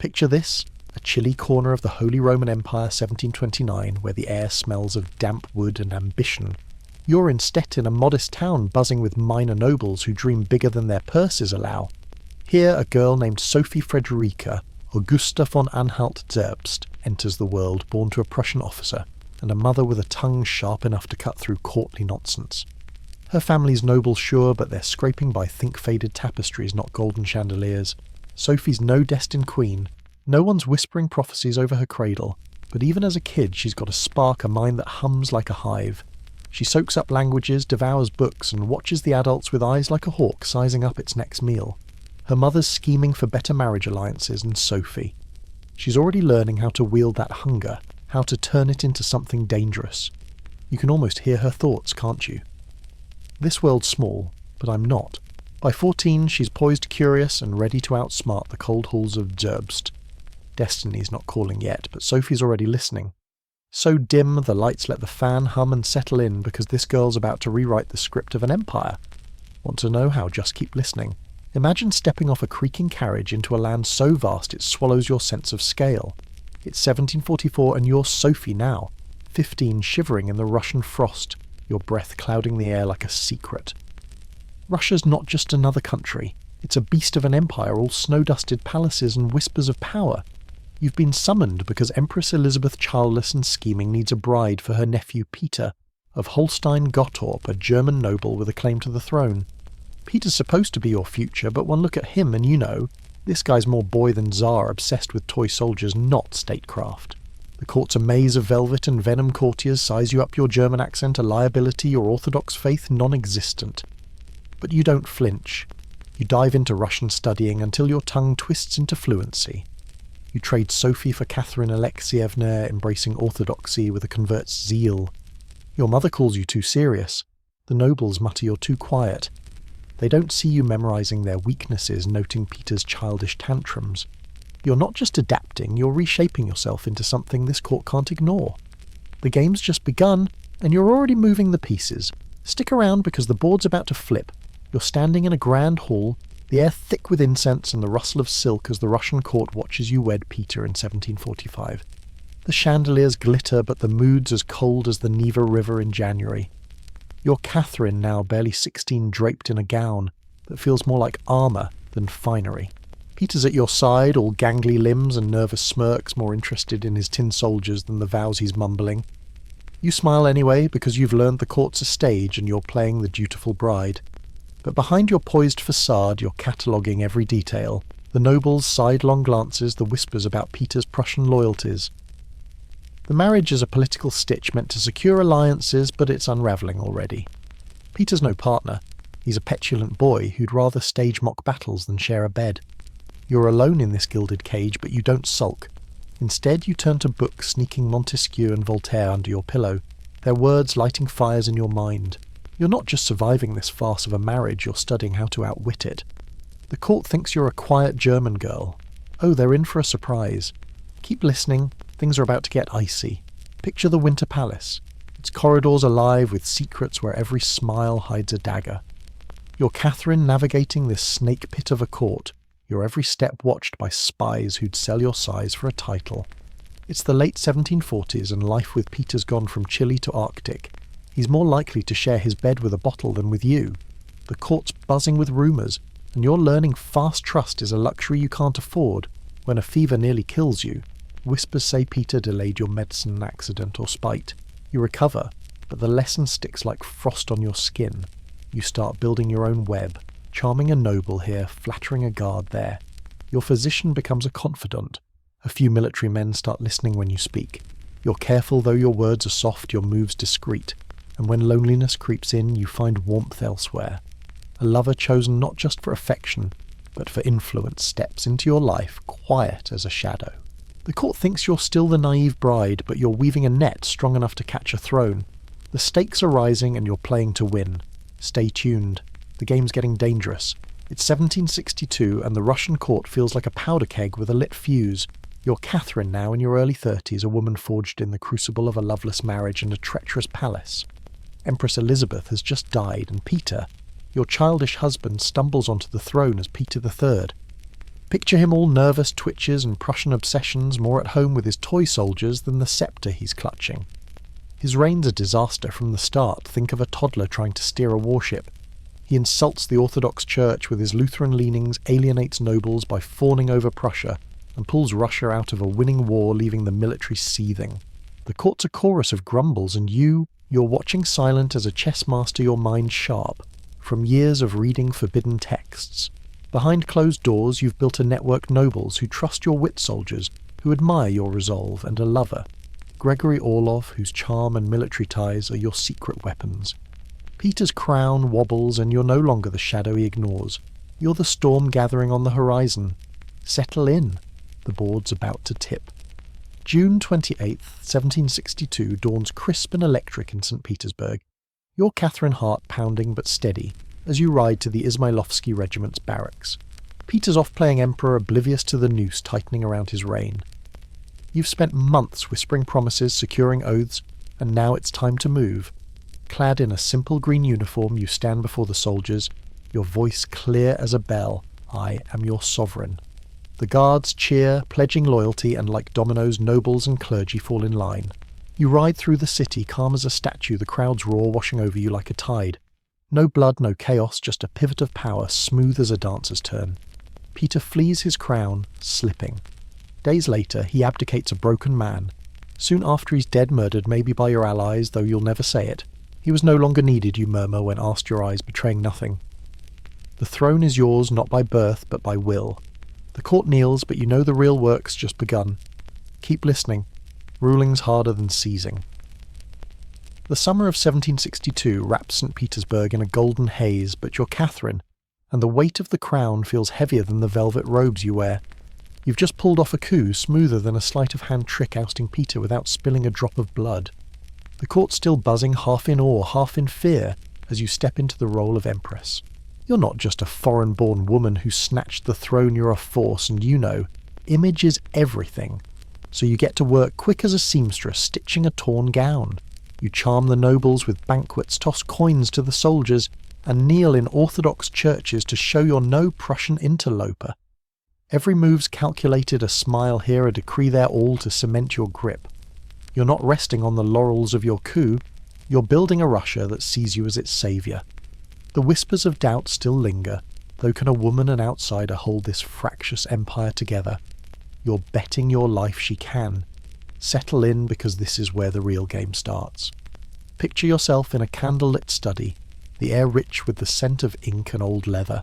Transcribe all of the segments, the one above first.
Picture this, a chilly corner of the Holy Roman Empire 1729 where the air smells of damp wood and ambition. You're in Stettin, a modest town buzzing with minor nobles who dream bigger than their purses allow. Here a girl named Sophie Frederica Augusta von Anhalt-Zerbst enters the world, born to a Prussian officer, and a mother with a tongue sharp enough to cut through courtly nonsense. Her family's noble, sure, but they're scraping by think-faded tapestries, not golden chandeliers. Sophie's no destined queen. No one's whispering prophecies over her cradle, but even as a kid she's got a spark, a mind that hums like a hive. She soaks up languages, devours books, and watches the adults with eyes like a hawk sizing up its next meal. Her mother's scheming for better marriage alliances, and Sophie. She's already learning how to wield that hunger, how to turn it into something dangerous. You can almost hear her thoughts, can't you? This world's small, but I'm not. By 14, she's poised, curious, and ready to outsmart the cold halls of Zerbst. Destiny's not calling yet, but Sophie's already listening. So dim, the lights let the fan hum and settle in because this girl's about to rewrite the script of an empire. Want to know how? Just keep listening. Imagine stepping off a creaking carriage into a land so vast it swallows your sense of scale. It's 1744 and you're Sophie now, 15, shivering in the Russian frost, your breath clouding the air like a secret. Russia's not just another country. It's a beast of an empire, all snow-dusted palaces and whispers of power. You've been summoned because Empress Elizabeth, childless and scheming, needs a bride for her nephew Peter, of Holstein-Gottorp, a German noble with a claim to the throne. Peter's supposed to be your future, but one look at him and you know, this guy's more boy than Tsar, obsessed with toy soldiers, not statecraft. The court's a maze of velvet and venom courtiers size you up, your German accent a liability, your Orthodox faith non-existent. But you don't flinch. You dive into Russian studying until your tongue twists into fluency. You trade Sophie for Catherine Alexievna, embracing orthodoxy with a convert's zeal. Your mother calls you too serious. The nobles mutter you're too quiet. They don't see you memorizing their weaknesses, noting Peter's childish tantrums. You're not just adapting, you're reshaping yourself into something this court can't ignore. The game's just begun, and you're already moving the pieces. Stick around because the board's about to flip. You're standing in a grand hall, the air thick with incense and the rustle of silk as the Russian court watches you wed Peter in 1745. The chandeliers glitter, but the mood's as cold as the Neva River in January. You're Catherine, now barely 16, draped in a gown that feels more like armour than finery. Peter's at your side, all gangly limbs and nervous smirks, more interested in his tin soldiers than the vows he's mumbling. You smile anyway, because you've learned the court's a stage and you're playing the dutiful bride. But behind your poised facade, you're cataloguing every detail. The nobles' sidelong glances, the whispers about Peter's Prussian loyalties. The marriage is a political stitch meant to secure alliances, but it's unravelling already. Peter's no partner. He's a petulant boy who'd rather stage mock battles than share a bed. You're alone in this gilded cage, but you don't sulk. Instead, you turn to books, sneaking Montesquieu and Voltaire under your pillow, their words lighting fires in your mind. You're not just surviving this farce of a marriage, you're studying how to outwit it. The court thinks you're a quiet German girl. Oh, they're in for a surprise. Keep listening. Things are about to get icy. Picture the Winter Palace. Its corridors alive with secrets where every smile hides a dagger. You're Catherine navigating this snake pit of a court, your every step watched by spies who'd sell your size for a title. It's the late 1740s and life with Peter's gone from chilly to Arctic. He's more likely to share his bed with a bottle than with you. The court's buzzing with rumours, and you're learning fast trust is a luxury you can't afford when a fever nearly kills you. Whispers say Peter delayed your medicine, accident or spite. You recover, but the lesson sticks like frost on your skin. You start building your own web, charming a noble here, flattering a guard there. Your physician becomes a confidant. A few military men start listening when you speak. You're careful, though your words are soft, your moves discreet. And when loneliness creeps in, you find warmth elsewhere. A lover chosen not just for affection, but for influence steps into your life, quiet as a shadow. The court thinks you're still the naive bride, but you're weaving a net strong enough to catch a throne. The stakes are rising and you're playing to win. Stay tuned. The game's getting dangerous. It's 1762 and the Russian court feels like a powder keg with a lit fuse. You're Catherine now in your early 30s, a woman forged in the crucible of a loveless marriage and a treacherous palace. Empress Elizabeth has just died and Peter, your childish husband, stumbles onto the throne as Peter III. Picture him all nervous twitches and Prussian obsessions, more at home with his toy soldiers than the sceptre he's clutching. His reign's a disaster from the start. Think of a toddler trying to steer a warship. He insults the Orthodox Church with his Lutheran leanings, alienates nobles by fawning over Prussia, and pulls Russia out of a winning war, leaving the military seething. The court's a chorus of grumbles, and you're watching silent as a chess master, your mind sharp, from years of reading forbidden texts. Behind closed doors, you've built a network nobles who trust your wit soldiers, who admire your resolve, and a lover, Gregory Orlov, whose charm and military ties are your secret weapons. Peter's crown wobbles, and you're no longer the shadow he ignores. You're the storm gathering on the horizon. Settle in. The board's about to tip. June 28th, 1762 dawns crisp and electric in St. Petersburg. Your Catherine heart pounding but steady as you ride to the Izmailovsky regiment's barracks. Peter's off playing emperor, oblivious to the noose tightening around his reign. You've spent months whispering promises, securing oaths, and now it's time to move. Clad in a simple green uniform, you stand before the soldiers, your voice clear as a bell. I am your sovereign. The guards cheer, pledging loyalty, and like dominoes, nobles and clergy fall in line. You ride through the city, calm as a statue, the crowds roar, washing over you like a tide. No blood, no chaos, just a pivot of power, smooth as a dancer's turn. Peter flees his crown, slipping. Days later, he abdicates a broken man. Soon after he's dead, murdered maybe by your allies, though you'll never say it. He was no longer needed, you murmur when asked, your eyes betraying nothing. The throne is yours not by birth, but by will. The court kneels, but you know the real work's just begun. Keep listening. Ruling's harder than seizing. The summer of 1762 wraps St. Petersburg in a golden haze, but you're Catherine, and the weight of the crown feels heavier than the velvet robes you wear. You've just pulled off a coup smoother than a sleight-of-hand trick ousting Peter without spilling a drop of blood. The court's still buzzing, half in awe, half in fear, as you step into the role of empress. You're not just a foreign-born woman who snatched the throne, you're a force, and you know, image is everything. So you get to work quick as a seamstress, stitching a torn gown. You charm the nobles with banquets, toss coins to the soldiers, and kneel in Orthodox churches to show you're no Prussian interloper. Every move's calculated, a smile here, a decree there, all to cement your grip. You're not resting on the laurels of your coup, you're building a Russia that sees you as its saviour. The whispers of doubt still linger, though can a woman, an outsider, hold this fractious empire together? You're betting your life she can. Settle in, because this is where the real game starts. Picture yourself in a candlelit study, the air rich with the scent of ink and old leather.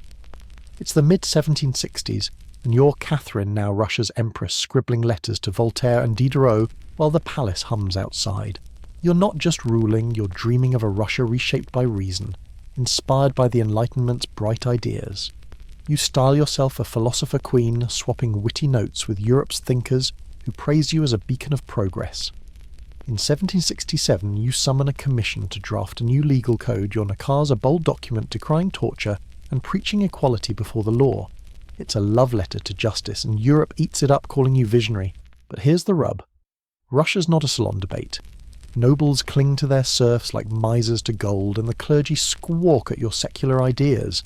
It's the mid-1760s, and you're Catherine, now Russia's empress, scribbling letters to Voltaire and Diderot while the palace hums outside. You're not just ruling, you're dreaming of a Russia reshaped by reason, inspired by the Enlightenment's bright ideas. You style yourself a philosopher queen, swapping witty notes with Europe's thinkers who praise you as a beacon of progress. In 1767, you summon a commission to draft a new legal code. Your Nakar's a bold document decrying torture and preaching equality before the law. It's a love letter to justice, and Europe eats it up, calling you visionary. But here's the rub. Russia's not a salon debate. Nobles cling to their serfs like misers to gold, and the clergy squawk at your secular ideas.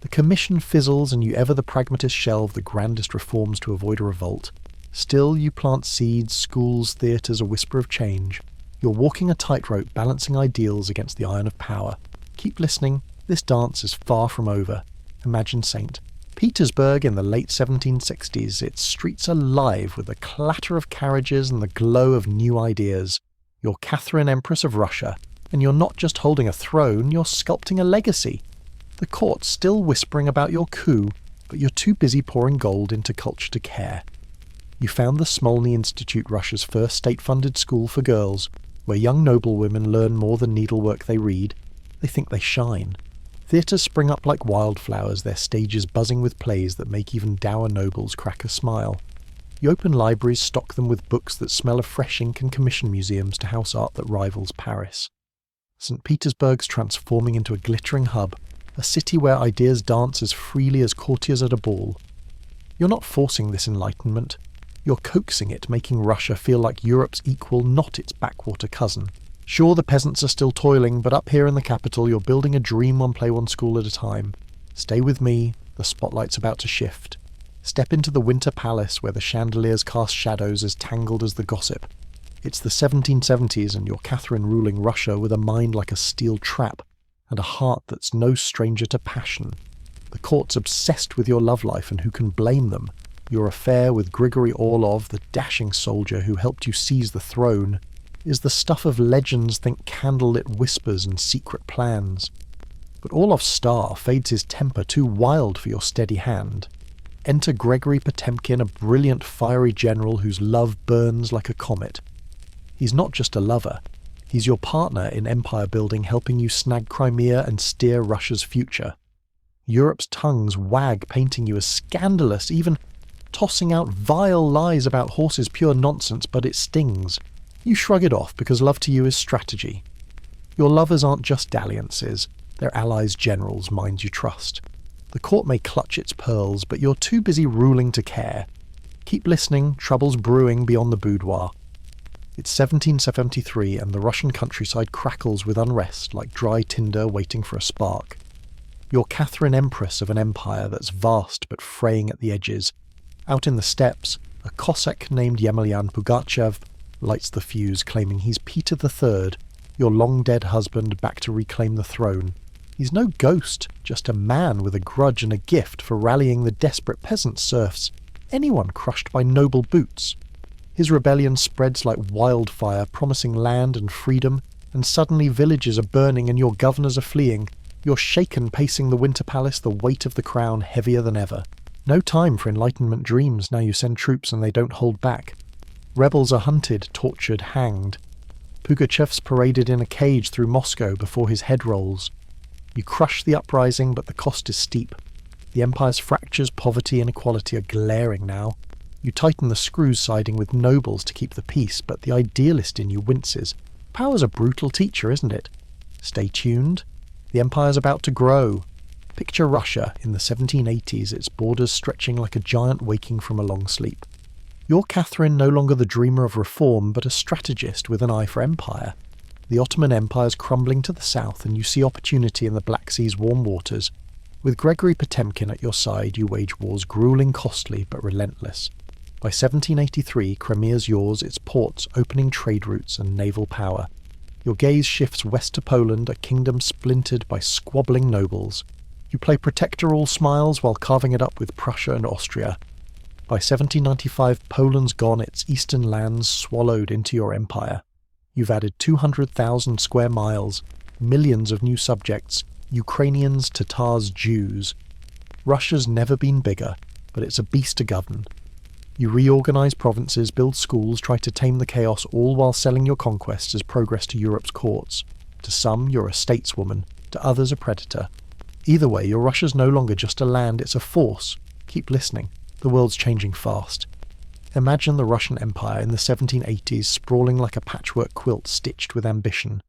The commission fizzles, and you ever the pragmatist shelve the grandest reforms to avoid a revolt. Still, you plant seeds, schools, theatres, a whisper of change. You're walking a tightrope, balancing ideals against the iron of power. Keep listening. This dance is far from over. Imagine St. Petersburg in the late 1760s, its streets alive with the clatter of carriages and the glow of new ideas. You're Catherine, Empress of Russia, and you're not just holding a throne, you're sculpting a legacy. The court's still whispering about your coup, but you're too busy pouring gold into culture to care. You found the Smolny Institute, Russia's first state-funded school for girls, where young noblewomen learn more than needlework they read. They think they shine. Theatres spring up like wildflowers, their stages buzzing with plays that make even dour nobles crack a smile. You open libraries, stock them with books that smell of fresh ink, and commission museums to house art that rivals Paris. St. Petersburg's transforming into a glittering hub, a city where ideas dance as freely as courtiers at a ball. You're not forcing this enlightenment. You're coaxing it, making Russia feel like Europe's equal, not its backwater cousin. Sure, the peasants are still toiling, but up here in the capital you're building a dream, one play, one school at a time. Stay with me, the spotlight's about to shift. Step into the Winter Palace where the chandeliers cast shadows as tangled as the gossip. It's the 1770s and you're Catherine ruling Russia with a mind like a steel trap and a heart that's no stranger to passion. The court's obsessed with your love life, and who can blame them? Your affair with Grigory Orlov, the dashing soldier who helped you seize the throne, is the stuff of legends, think candlelit whispers and secret plans. But Orlov's star fades his temper too wild for your steady hand. Enter Gregory Potemkin, a brilliant fiery general whose love burns like a comet. He's not just a lover, he's your partner in empire building, helping you snag Crimea and steer Russia's future. Europe's tongues wag, painting you as scandalous, even tossing out vile lies about horses, pure nonsense, but it stings. You shrug it off because love to you is strategy. Your lovers aren't just dalliances, they're allies generals, minds you trust. The court may clutch its pearls, but you're too busy ruling to care. Keep listening, trouble's brewing beyond the boudoir. It's 1773 and the Russian countryside crackles with unrest like dry tinder waiting for a spark. You're Catherine Empress of an empire that's vast but fraying at the edges. Out in the steppes, a Cossack named Yemelyan Pugachev lights the fuse, claiming he's Peter III, your long-dead husband back to reclaim the throne. He's no ghost, just a man with a grudge and a gift for rallying the desperate peasant serfs, anyone crushed by noble boots. His rebellion spreads like wildfire, promising land and freedom, and suddenly villages are burning and your governors are fleeing. You're shaken pacing the Winter Palace, the weight of the crown heavier than ever. No time for Enlightenment dreams, now you send troops and they don't hold back. Rebels are hunted, tortured, hanged. Pugachev's paraded in a cage through Moscow before his head rolls. You crush the uprising, but the cost is steep. The empire's fractures, poverty, and inequality are glaring now. You tighten the screws siding with nobles to keep the peace, but the idealist in you winces. Power's a brutal teacher, isn't it? Stay tuned. The empire's about to grow. Picture Russia in the 1780s, its borders stretching like a giant waking from a long sleep. You're Catherine, no longer the dreamer of reform, but a strategist with an eye for empire. The Ottoman Empire's crumbling to the south, and you see opportunity in the Black Sea's warm waters. With Gregory Potemkin at your side, you wage wars grueling, costly, but relentless. By 1783, Crimea's yours, its ports, opening trade routes and naval power. Your gaze shifts west to Poland, a kingdom splintered by squabbling nobles. You play protector all smiles while carving it up with Prussia and Austria. By 1795, Poland's gone, its eastern lands swallowed into your empire. You've added 200,000 square miles, millions of new subjects, Ukrainians, Tatars, Jews. Russia's never been bigger, but it's a beast to govern. You reorganize provinces, build schools, try to tame the chaos, all while selling your conquests as progress to Europe's courts. To some, you're a stateswoman, to others a predator. Either way, your Russia's no longer just a land, it's a force. Keep listening. The world's changing fast. Imagine the Russian Empire in the 1780s sprawling like a patchwork quilt stitched with ambition.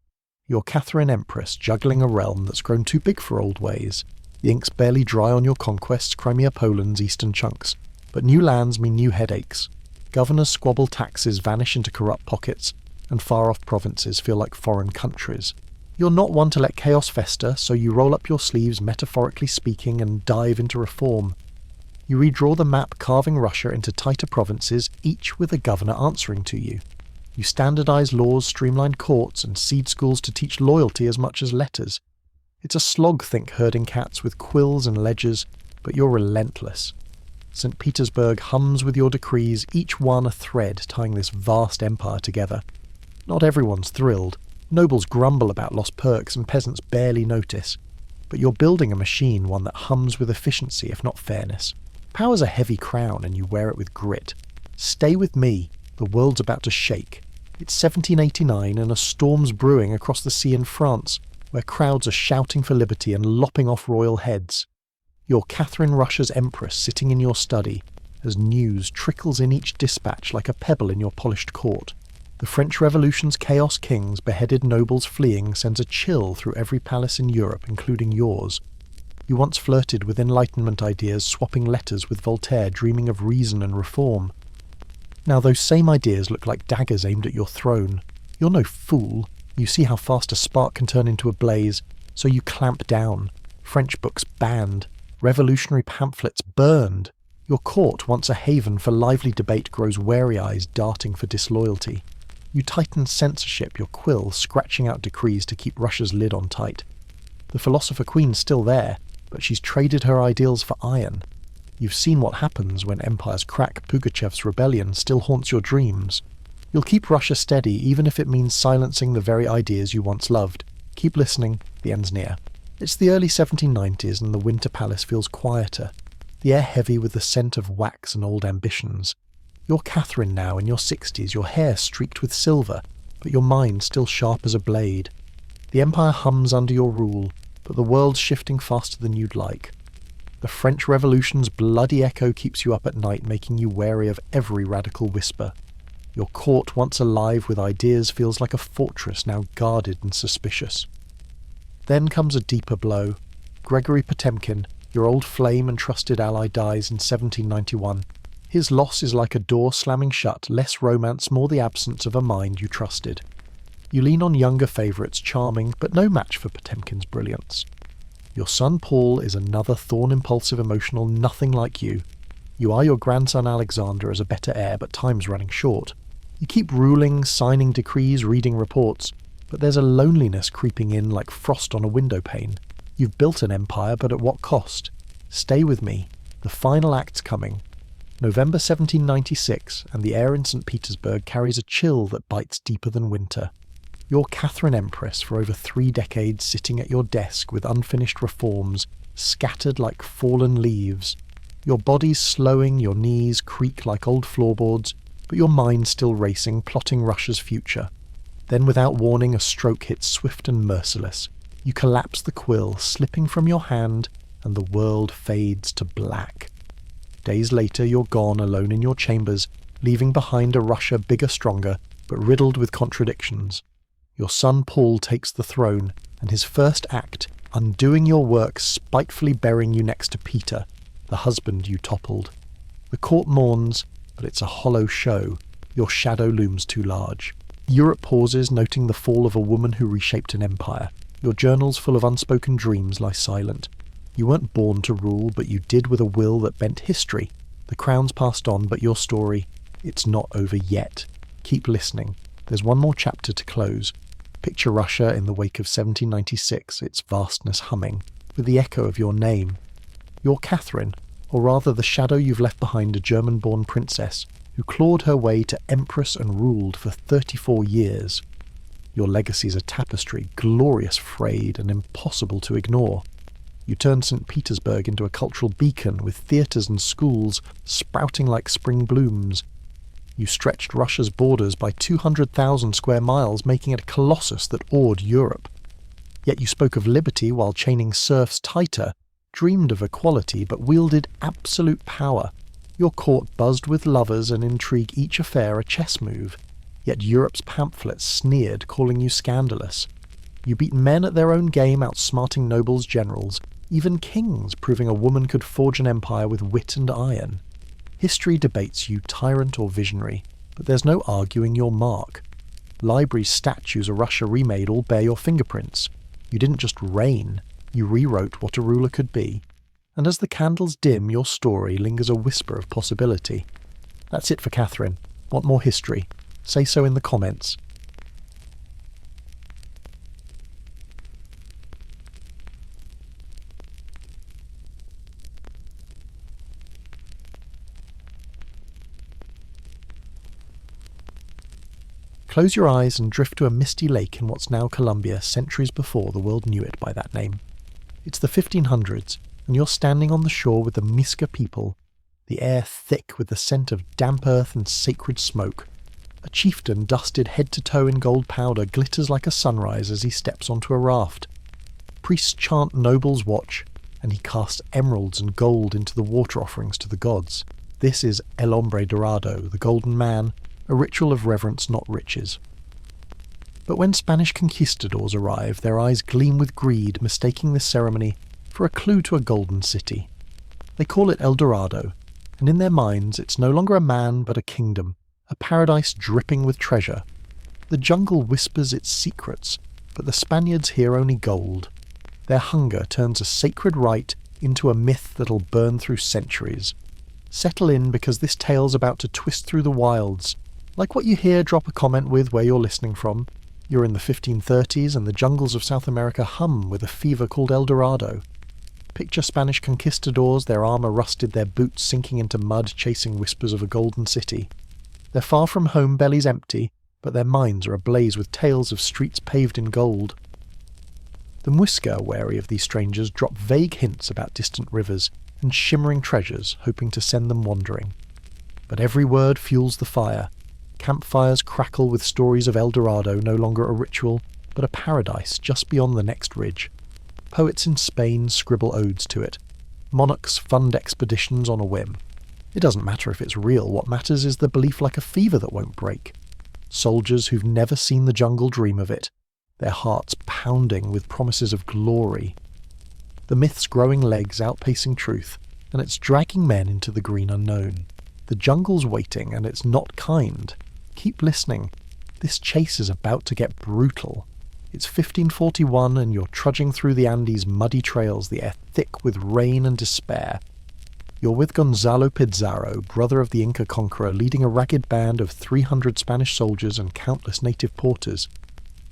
You're Catherine Empress juggling a realm that's grown too big for old ways. The ink's barely dry on your conquests, Crimea, Poland's eastern chunks. But new lands mean new headaches. Governors squabble taxes, vanish into corrupt pockets, and far-off provinces feel like foreign countries. You're not one to let chaos fester, so you roll up your sleeves, metaphorically speaking, and dive into reform. You redraw the map, carving Russia into tighter provinces, each with a governor answering to you. You standardize laws, streamline courts, and seed schools to teach loyalty as much as letters. It's a slog, think herding cats with quills and ledgers, but you're relentless. St. Petersburg hums with your decrees, each one a thread tying this vast empire together. Not everyone's thrilled. Nobles grumble about lost perks and peasants barely notice. But you're building a machine, one that hums with efficiency if not fairness. Power's a heavy crown and you wear it with grit. Stay with me, the world's about to shake. It's 1789 and a storm's brewing across the sea in France, where crowds are shouting for liberty and lopping off royal heads. You're Catherine, Russia's empress, sitting in your study, as news trickles in each dispatch like a pebble in your polished court. The French Revolution's chaos kings, beheaded nobles fleeing, sends a chill through every palace in Europe, including yours. You once flirted with Enlightenment ideas, swapping letters with Voltaire, dreaming of reason and reform. Now those same ideas look like daggers aimed at your throne. You're no fool. You see how fast a spark can turn into a blaze, so you clamp down. French books banned. Revolutionary pamphlets burned. Your court, once a haven for lively debate, grows wary eyes darting for disloyalty. You tighten censorship, your quill scratching out decrees to keep Russia's lid on tight. The philosopher queen's still there, but she's traded her ideals for iron. You've seen what happens when empires crack. Pugachev's rebellion still haunts your dreams. You'll keep Russia steady even if it means silencing the very ideas you once loved. Keep listening, the end's near. It's the early 1790s and the Winter Palace feels quieter, the air heavy with the scent of wax and old ambitions. You're Catherine now in your 60s, your hair streaked with silver, but your mind still sharp as a blade. The empire hums under your rule, but the world's shifting faster than you'd like. The French Revolution's bloody echo keeps you up at night, making you wary of every radical whisper. Your court, once alive with ideas, feels like a fortress now guarded and suspicious. Then comes a deeper blow. Gregory Potemkin, your old flame and trusted ally, dies in 1791. His loss is like a door slamming shut, less romance, more the absence of a mind you trusted. You lean on younger favourites, charming, but no match for Potemkin's brilliance. Your son Paul is another thorn-impulsive, emotional, nothing like you. You are your grandson Alexander as a better heir, but time's running short. You keep ruling, signing decrees, reading reports, but there's a loneliness creeping in like frost on a window pane. You've built an empire, but at what cost? Stay with me. The final act's coming. November 1796, and the air in St. Petersburg carries a chill that bites deeper than winter. You're Catherine Empress for over 3 decades, sitting at your desk with unfinished reforms, scattered like fallen leaves. Your body's slowing, your knees creak like old floorboards, but your mind's still racing, plotting Russia's future. Then without warning, a stroke hits swift and merciless. You collapse the quill, slipping from your hand, and the world fades to black. Days later, you're gone, alone in your chambers, leaving behind a Russia bigger, stronger, but riddled with contradictions. Your son Paul takes the throne, and his first act, undoing your work, spitefully burying you next to Peter, the husband you toppled. The court mourns, but it's a hollow show. Your shadow looms too large. Europe pauses, noting the fall of a woman who reshaped an empire. Your journals full of unspoken dreams lie silent. You weren't born to rule, but you did with a will that bent history. The crown's passed on, but your story, it's not over yet. Keep listening. There's one more chapter to close. Picture Russia in the wake of 1796, its vastness humming, with the echo of your name. You're Catherine, or rather the shadow you've left behind, a German-born princess who clawed her way to empress and ruled for 34 years. Your legacy's a tapestry, glorious frayed and impossible to ignore. You turned St. Petersburg into a cultural beacon with theatres and schools sprouting like spring blooms. You stretched Russia's borders by 200,000 square miles, making it a colossus that awed Europe. Yet you spoke of liberty while chaining serfs tighter, dreamed of equality but wielded absolute power. Your court buzzed with lovers and intrigue, each affair a chess move. Yet Europe's pamphlets sneered, calling you scandalous. You beat men at their own game, outsmarting nobles, generals, even kings, proving a woman could forge an empire with wit and iron. History debates you tyrant or visionary, but there's no arguing your mark. Libraries, statues, a Russia remade all bear your fingerprints. You didn't just reign, you rewrote what a ruler could be. And as the candles dim, your story lingers a whisper of possibility. That's it for Catherine. Want more history? Say so in the comments. Close your eyes and drift to a misty lake in what's now Colombia, centuries before the world knew it by that name. It's the 1500s, and you're standing on the shore with the Miska people, the air thick with the scent of damp earth and sacred smoke. A chieftain dusted head to toe in gold powder glitters like a sunrise as he steps onto a raft. Priests chant nobles watch, and he casts emeralds and gold into the water offerings to the gods. This is El Hombre Dorado, the Golden Man, a ritual of reverence, not riches. But when Spanish conquistadors arrive, their eyes gleam with greed, mistaking this ceremony for a clue to a golden city. They call it El Dorado, and in their minds it's no longer a man but a kingdom, a paradise dripping with treasure. The jungle whispers its secrets, but the Spaniards hear only gold. Their hunger turns a sacred rite into a myth that'll burn through centuries. Settle in because this tale's about to twist through the wilds. Like what you hear, drop a comment with where you're listening from. You're in the 1530s and the jungles of South America hum with a fever called El Dorado. Picture Spanish conquistadors, their armour rusted, their boots sinking into mud, chasing whispers of a golden city. They're far from home, bellies empty, but their minds are ablaze with tales of streets paved in gold. The Muisca, wary of these strangers, drop vague hints about distant rivers and shimmering treasures, hoping to send them wandering. But every word fuels the fire. Campfires crackle with stories of El Dorado, no longer a ritual, but a paradise just beyond the next ridge. Poets in Spain scribble odes to it. Monarchs fund expeditions on a whim. It doesn't matter if it's real, what matters is the belief like a fever that won't break. Soldiers who've never seen the jungle dream of it, their hearts pounding with promises of glory. The myth's growing legs outpacing truth, and it's dragging men into the green unknown. The jungle's waiting, and it's not kind. Keep listening. This chase is about to get brutal. It's 1541, and you're trudging through the Andes' muddy trails, the air thick with rain and despair. You're with Gonzalo Pizarro, brother of the Inca conqueror, leading a ragged band of 300 Spanish soldiers and countless native porters.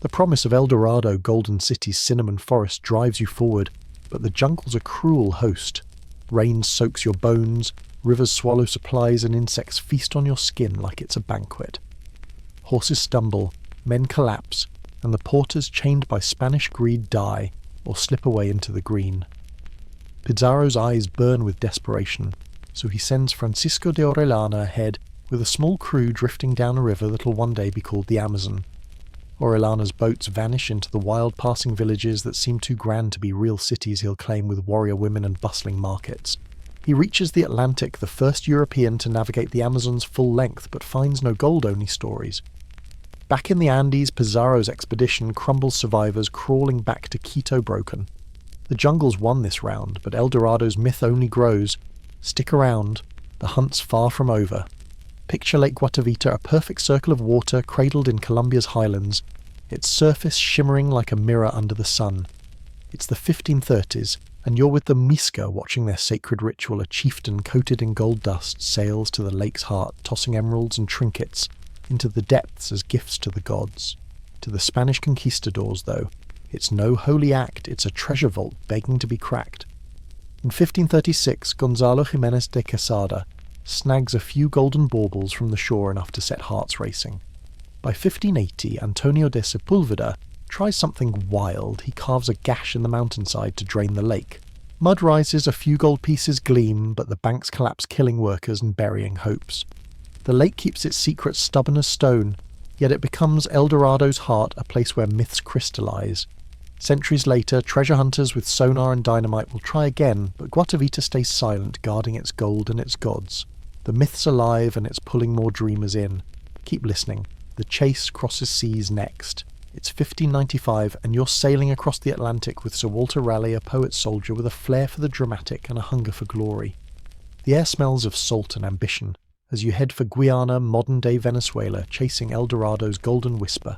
The promise of El Dorado, Golden City's cinnamon forest, drives you forward, but the jungle's a cruel host. Rain soaks your bones, rivers swallow supplies, and insects feast on your skin like it's a banquet. Horses stumble, men collapse, and the porters chained by Spanish greed die, or slip away into the green. Pizarro's eyes burn with desperation, so he sends Francisco de Orellana ahead with a small crew drifting down a river that'll one day be called the Amazon. Orellana's boats vanish into the wild passing villages that seem too grand to be real cities he'll claim with warrior women and bustling markets. He reaches the Atlantic, the first European to navigate the Amazon's full length, but finds no gold, only stories. Back in the Andes, Pizarro's expedition crumbles survivors crawling back to Quito broken. The jungle's won this round, but El Dorado's myth only grows. Stick around, the hunt's far from over. Picture Lake Guatavita, a perfect circle of water cradled in Colombia's highlands, its surface shimmering like a mirror under the sun. It's the 1530s, and you're with the Muisca watching their sacred ritual. A chieftain coated in gold dust sails to the lake's heart, tossing emeralds and trinkets into the depths as gifts to the gods. To the Spanish conquistadors, though, it's no holy act, it's a treasure vault begging to be cracked. In 1536, Gonzalo Jimenez de Quesada snags a few golden baubles from the shore enough to set hearts racing. By 1580, Antonio de Sepulveda tries something wild. He carves a gash in the mountainside to drain the lake. Mud rises, a few gold pieces gleam, but the banks collapse, killing workers and burying hopes. The lake keeps its secret stubborn as stone, yet it becomes El Dorado's heart, a place where myths crystallize. Centuries later, treasure hunters with sonar and dynamite will try again, but Guatavita stays silent, guarding its gold and its gods. The myth's alive, and it's pulling more dreamers in. Keep listening. The chase crosses seas next. It's 1595, and you're sailing across the Atlantic with Sir Walter Raleigh, a poet-soldier with a flair for the dramatic and a hunger for glory. The air smells of salt and ambition as you head for Guyana, modern-day Venezuela, chasing El Dorado's golden whisper.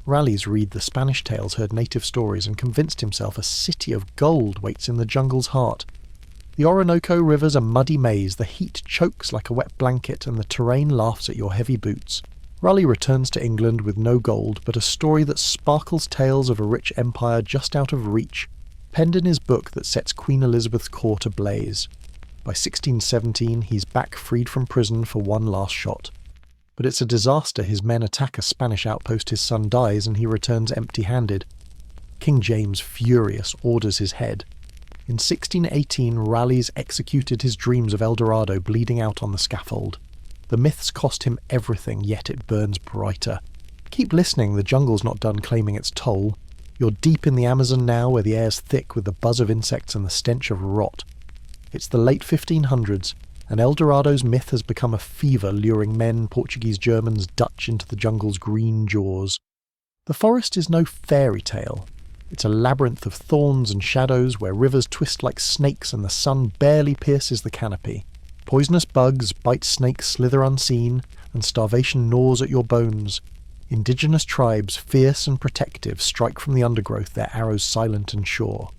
Raleigh's read the Spanish tales, heard native stories, and convinced himself a city of gold waits in the jungle's heart. The Orinoco River's a muddy maze, the heat chokes like a wet blanket, and the terrain laughs at your heavy boots. Raleigh returns to England with no gold, but a story that sparkles tales of a rich empire just out of reach, penned in his book that sets Queen Elizabeth's court ablaze. By 1617, he's back freed from prison for one last shot. But it's a disaster. His men attack a Spanish outpost, his son dies, and he returns empty-handed. King James, furious, orders his head. In 1618, Raleigh's executed his dreams of El Dorado, bleeding out on the scaffold. The myths cost him everything, yet it burns brighter. Keep listening, the jungle's not done claiming its toll. You're deep in the Amazon now, where the air's thick with the buzz of insects and the stench of rot. It's the late 1500s, and El Dorado's myth has become a fever, luring men, Portuguese, Germans, Dutch into the jungle's green jaws. The forest is no fairy tale. It's a labyrinth of thorns and shadows where rivers twist like snakes and the sun barely pierces the canopy. Poisonous bugs bite snakes, slither unseen, and starvation gnaws at your bones. Indigenous tribes, fierce and protective, strike from the undergrowth, their arrows silent and sure.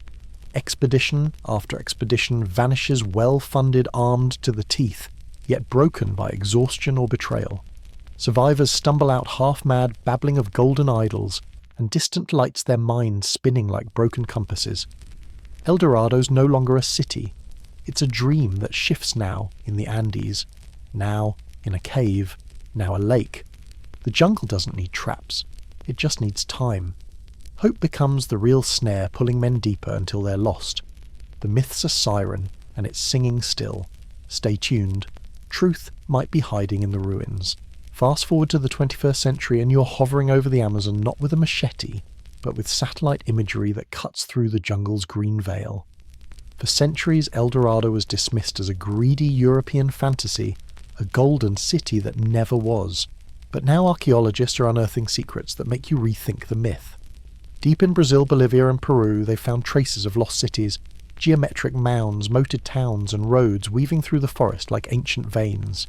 Expedition after expedition vanishes well-funded, armed to the teeth, yet broken by exhaustion or betrayal. Survivors stumble out half-mad, babbling of golden idols, and distant lights their minds spinning like broken compasses. El Dorado's no longer a city. It's a dream that shifts now in the Andes, now in a cave, now a lake. The jungle doesn't need traps. It just needs time. Hope becomes the real snare pulling men deeper until they're lost. The myth's a siren, and it's singing still. Stay tuned. Truth might be hiding in the ruins. Fast forward to the 21st century and you're hovering over the Amazon not with a machete, but with satellite imagery that cuts through the jungle's green veil. For centuries, El Dorado was dismissed as a greedy European fantasy, a golden city that never was. But now archaeologists are unearthing secrets that make you rethink the myth. Deep in Brazil, Bolivia and Peru, they've found traces of lost cities, geometric mounds, moated towns and roads weaving through the forest like ancient veins.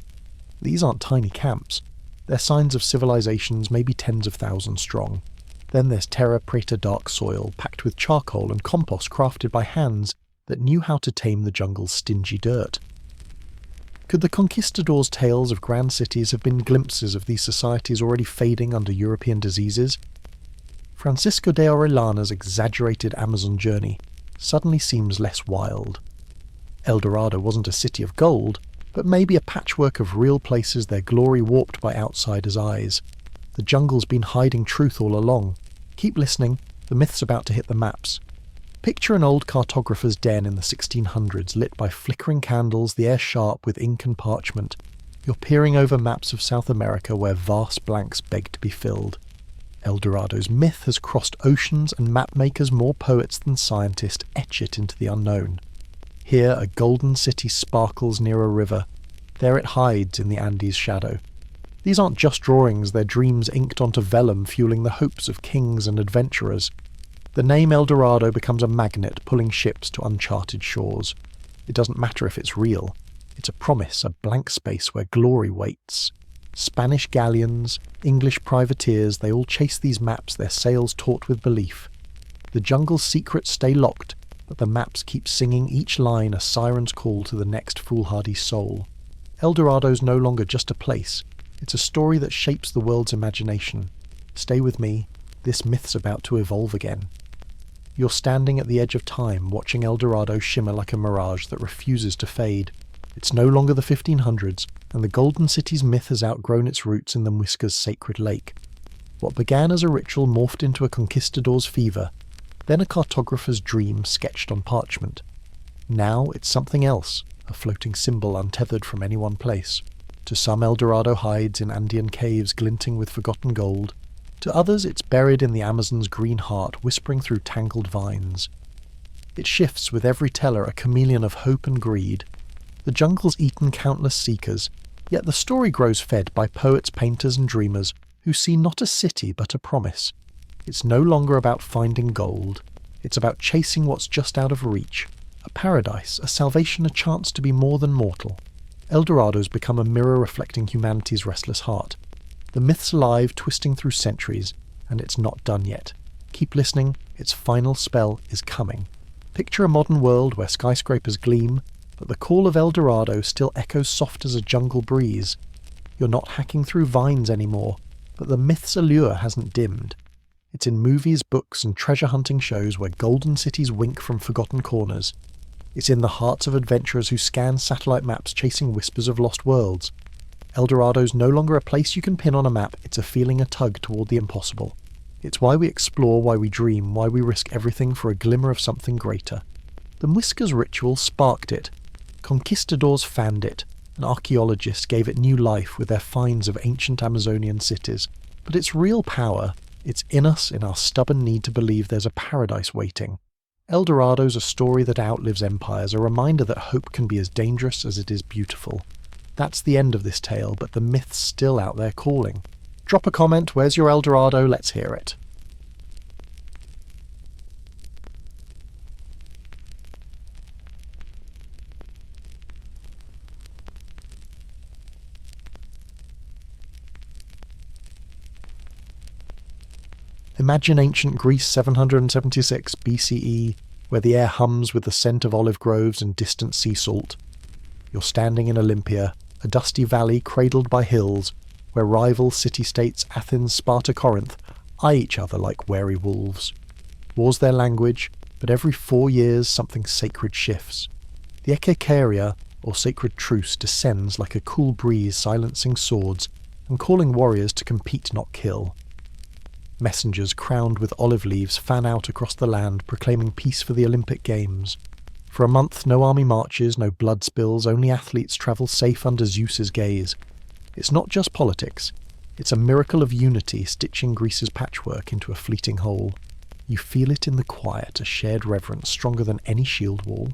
These aren't tiny camps. They're signs of civilizations maybe tens of thousands strong. Then there's terra preta dark soil, packed with charcoal and compost crafted by hands that knew how to tame the jungle's stingy dirt. Could the conquistadors' tales of grand cities have been glimpses of these societies already fading under European diseases? Francisco de Orellana's exaggerated Amazon journey suddenly seems less wild. El Dorado wasn't a city of gold, but maybe a patchwork of real places, their glory warped by outsiders' eyes. The jungle's been hiding truth all along. Keep listening, the myth's about to hit the maps. Picture an old cartographer's den in the 1600s, lit by flickering candles, the air sharp with ink and parchment. You're peering over maps of South America where vast blanks beg to be filled. El Dorado's myth has crossed oceans, and mapmakers, more poets than scientists, etch it into the unknown. Here a golden city sparkles near a river. There it hides in the Andes' shadow. These aren't just drawings, they're dreams inked onto vellum, fueling the hopes of kings and adventurers. The name El Dorado becomes a magnet pulling ships to uncharted shores. It doesn't matter if it's real. It's a promise, a blank space where glory waits. Spanish galleons, English privateers, they all chase these maps, their sails taut with belief. The jungle's secrets stay locked, but the maps keep singing, each line a siren's call to the next foolhardy soul. El Dorado's no longer just a place. It's a story that shapes the world's imagination. Stay with me. This myth's about to evolve again. You're standing at the edge of time, watching El Dorado shimmer like a mirage that refuses to fade. It's no longer the 1500s, and the Golden City's myth has outgrown its roots in the Muisca's sacred lake. What began as a ritual morphed into a conquistador's fever, then a cartographer's dream sketched on parchment. Now it's something else, a floating symbol untethered from any one place. To some, El Dorado hides in Andean caves glinting with forgotten gold. To others, it's buried in the Amazon's green heart, whispering through tangled vines. It shifts with every teller, a chameleon of hope and greed. The jungle's eaten countless seekers, yet the story grows fed by poets, painters and dreamers who see not a city but a promise. It's no longer about finding gold. It's about chasing what's just out of reach. A paradise, a salvation, a chance to be more than mortal. El Dorado's become a mirror reflecting humanity's restless heart. The myth's alive, twisting through centuries, and it's not done yet. Keep listening, its final spell is coming. Picture a modern world where skyscrapers gleam, but the call of El Dorado still echoes soft as a jungle breeze. You're not hacking through vines anymore, but the myth's allure hasn't dimmed. It's in movies, books and treasure-hunting shows where golden cities wink from forgotten corners. It's in the hearts of adventurers who scan satellite maps chasing whispers of lost worlds. El Dorado's no longer a place you can pin on a map, it's a feeling, a tug toward the impossible. It's why we explore, why we dream, why we risk everything for a glimmer of something greater. The Muisca's ritual sparked it. Conquistadors fanned it, and archaeologists gave it new life with their finds of ancient Amazonian cities. But its real power, it's in us, in our stubborn need to believe there's a paradise waiting. El Dorado's a story that outlives empires, a reminder that hope can be as dangerous as it is beautiful. That's the end of this tale, but the myth's still out there calling. Drop a comment, where's your El Dorado? Let's hear it. Imagine ancient Greece 776 BCE, where the air hums with the scent of olive groves and distant sea salt. You're standing in Olympia, a dusty valley cradled by hills, where rival city-states Athens, Sparta, Corinth eye each other like wary wolves. War's their language, but every 4 years something sacred shifts. The Ekekaria, or sacred truce, descends like a cool breeze silencing swords and calling warriors to compete not kill. Messengers crowned with olive leaves fan out across the land, proclaiming peace for the Olympic Games. For a month no army marches, no blood spills, only athletes travel safe under Zeus's gaze. It's not just politics, it's a miracle of unity stitching Greece's patchwork into a fleeting whole. You feel it in the quiet, a shared reverence stronger than any shield wall.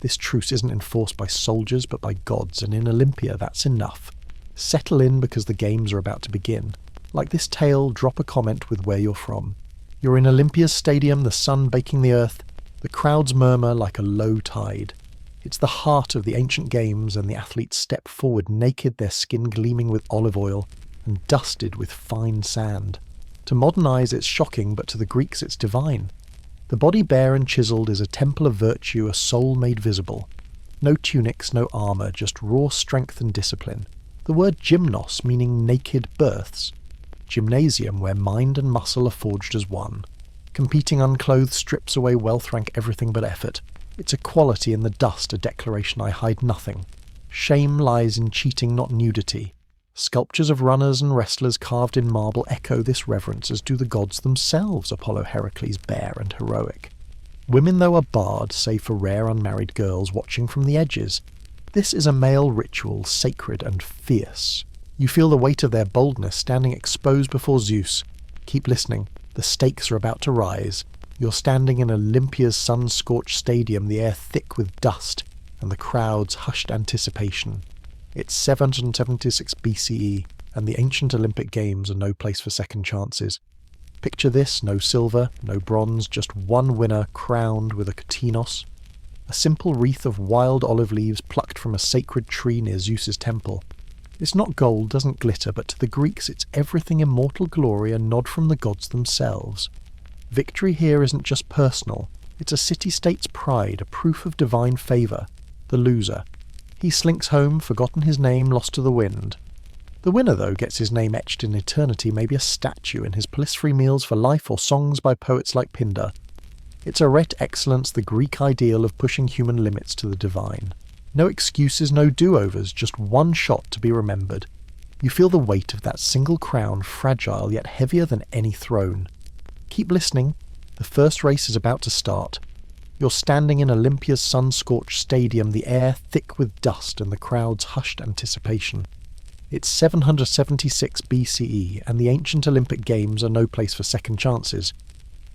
This truce isn't enforced by soldiers but by gods, and in Olympia that's enough. Settle in because the games are about to begin. Like this tale, drop a comment with where you're from. You're in Olympia's stadium, the sun baking the earth, the crowds murmur like a low tide. It's the heart of the ancient games, and the athletes step forward naked, their skin gleaming with olive oil and dusted with fine sand. To modern eyes it's shocking, but to the Greeks it's divine. The body bare and chiselled is a temple of virtue, a soul made visible. No tunics, no armour, just raw strength and discipline. The word gymnos, meaning naked births. Gymnasium, where mind and muscle are forged as one. Competing unclothed strips away wealth rank everything but effort. It's equality in the dust, a declaration I hide nothing. Shame lies in cheating, not nudity. Sculptures of runners and wrestlers carved in marble echo this reverence, as do the gods themselves, Apollo Heracles bare and heroic. Women though are barred, save for rare unmarried girls watching from the edges. This is a male ritual, sacred and fierce. You feel the weight of their boldness standing exposed before Zeus. Keep listening, the stakes are about to rise. You're standing in Olympia's sun-scorched stadium, the air thick with dust, and the crowd's hushed anticipation. It's 776 BCE, and the ancient Olympic Games are no place for second chances. Picture this, no silver, no bronze, just one winner crowned with a katinos. A simple wreath of wild olive leaves plucked from a sacred tree near Zeus's temple. It's not gold, doesn't glitter, but to the Greeks it's everything immortal glory, a nod from the gods themselves. Victory here isn't just personal, it's a city-state's pride, a proof of divine favour. The loser. He slinks home, forgotten his name, lost to the wind. The winner, though, gets his name etched in eternity, maybe a statue in his bliss-free meals for life or songs by poets like Pindar. It's arete excellence, the Greek ideal of pushing human limits to the divine. No excuses, no do-overs, just one shot to be remembered. You feel the weight of that single crown, fragile yet heavier than any throne. Keep listening, the first race is about to start. You're standing in Olympia's sun-scorched stadium, the air thick with dust and the crowd's hushed anticipation. It's 776 BCE, and the ancient Olympic Games are no place for second chances.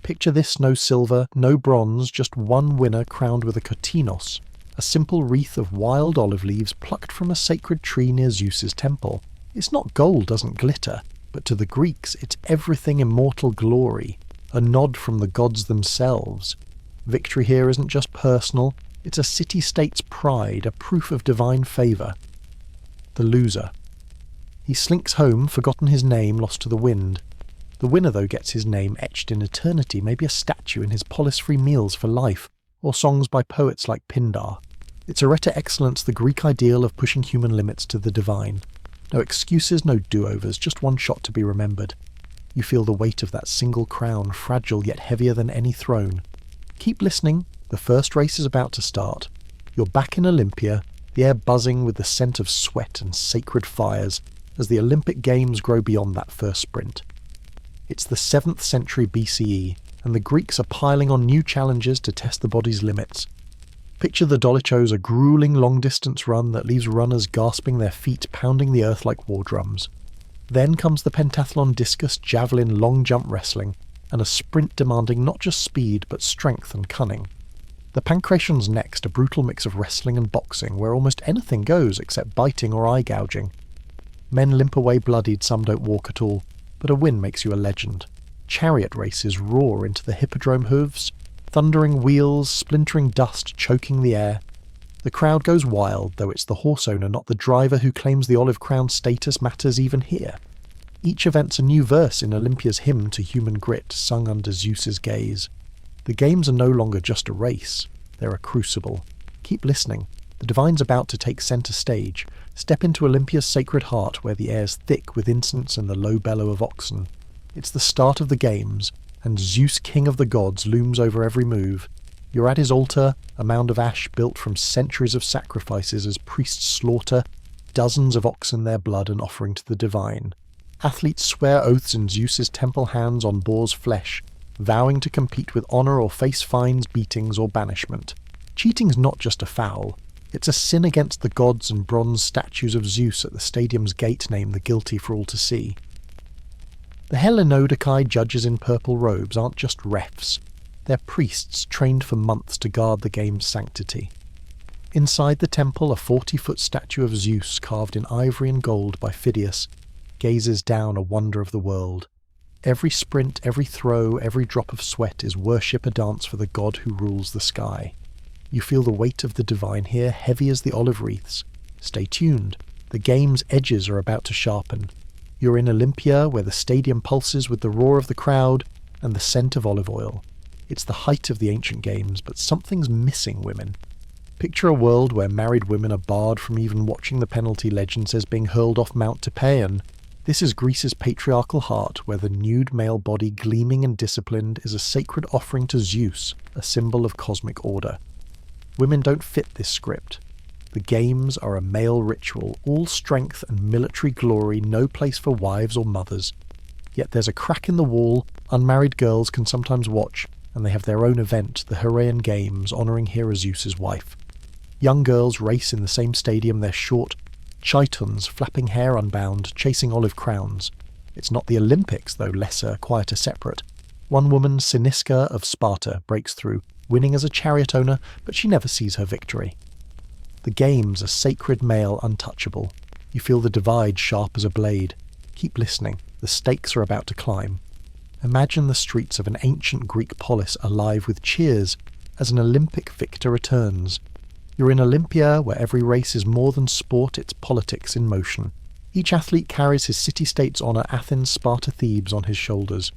Picture this, no silver, no bronze, just one winner crowned with a katinos, a simple wreath of wild olive leaves plucked from a sacred tree near Zeus's temple. It's not gold, doesn't glitter, but to the Greeks it's everything immortal glory, a nod from the gods themselves. Victory here isn't just personal, it's a city-state's pride, a proof of divine favour. The loser. He slinks home, forgotten his name, lost to the wind. The winner, though, gets his name etched in eternity, maybe a statue in his polis-free meals for life, or songs by poets like Pindar. It's arete excellence, the Greek ideal of pushing human limits to the divine. No excuses, no do-overs, just one shot to be remembered. You feel the weight of that single crown, fragile yet heavier than any throne. Keep listening, the first race is about to start. You're back in Olympia, the air buzzing with the scent of sweat and sacred fires, as the Olympic Games grow beyond that first sprint. It's the 7th century BCE, and the Greeks are piling on new challenges to test the body's limits. Picture the dolichos, a grueling long-distance run that leaves runners gasping, their feet pounding the earth like war drums. Then comes the pentathlon, discus, javelin, long jump wrestling, and a sprint demanding not just speed but strength and cunning. The pancration's next, a brutal mix of wrestling and boxing, where almost anything goes except biting or eye gouging. Men limp away bloodied, some don't walk at all, but a win makes you a legend. Chariot races roar into the hippodrome hooves, thundering wheels, splintering dust, choking the air. The crowd goes wild, though it's the horse owner, not the driver, who claims the olive crown status matters even here. Each event's a new verse in Olympia's hymn to human grit, sung under Zeus's gaze. The games are no longer just a race, they're a crucible. Keep listening. The divine's about to take centre stage. Step into Olympia's sacred heart where the air's thick with incense and the low bellow of oxen. It's the start of the games, and Zeus, king of the gods, looms over every move. You're at his altar, a mound of ash built from centuries of sacrifices as priests slaughter dozens of oxen their blood an offering to the divine. Athletes swear oaths in Zeus's temple hands on boar's flesh, vowing to compete with honour or face fines, beatings or banishment. Cheating's not just a foul, it's a sin against the gods, and bronze statues of Zeus at the stadium's gate name the guilty for all to see. The Hellenodikai judges in purple robes aren't just refs, they're priests trained for months to guard the game's sanctity. Inside the temple, a 40-foot statue of Zeus carved in ivory and gold by Phidias gazes down, a wonder of the world. Every sprint, every throw, every drop of sweat is worship, a dance for the god who rules the sky. You feel the weight of the divine here, heavy as the olive wreaths. Stay tuned. The game's edges are about to sharpen. You're in Olympia, where the stadium pulses with the roar of the crowd and the scent of olive oil. It's the height of the ancient games, but something's missing, women. Picture a world where married women are barred from even watching the penalty legend says being hurled off Mount Typean. This is Greece's patriarchal heart, where the nude male body, gleaming and disciplined, is a sacred offering to Zeus, a symbol of cosmic order. Women don't fit this script. The games are a male ritual, all strength and military glory, no place for wives or mothers. Yet there's a crack in the wall, unmarried girls can sometimes watch, and they have their own event, the Heraean Games, honouring Hera Zeus's wife. Young girls race in the same stadium, their short chitons, flapping hair unbound, chasing olive crowns. It's not the Olympics, though lesser, quieter, separate. One woman, Cyniska of Sparta, breaks through, winning as a chariot owner, but she never sees her victory. The games are sacred, male, untouchable. You feel the divide sharp as a blade. Keep listening. The stakes are about to climb. Imagine the streets of an ancient Greek polis alive with cheers as an Olympic victor returns. You're in Olympia, where every race is more than sport, it's politics in motion. Each athlete carries his city-state's honour, Athens, Sparta, Thebes, on his shoulders.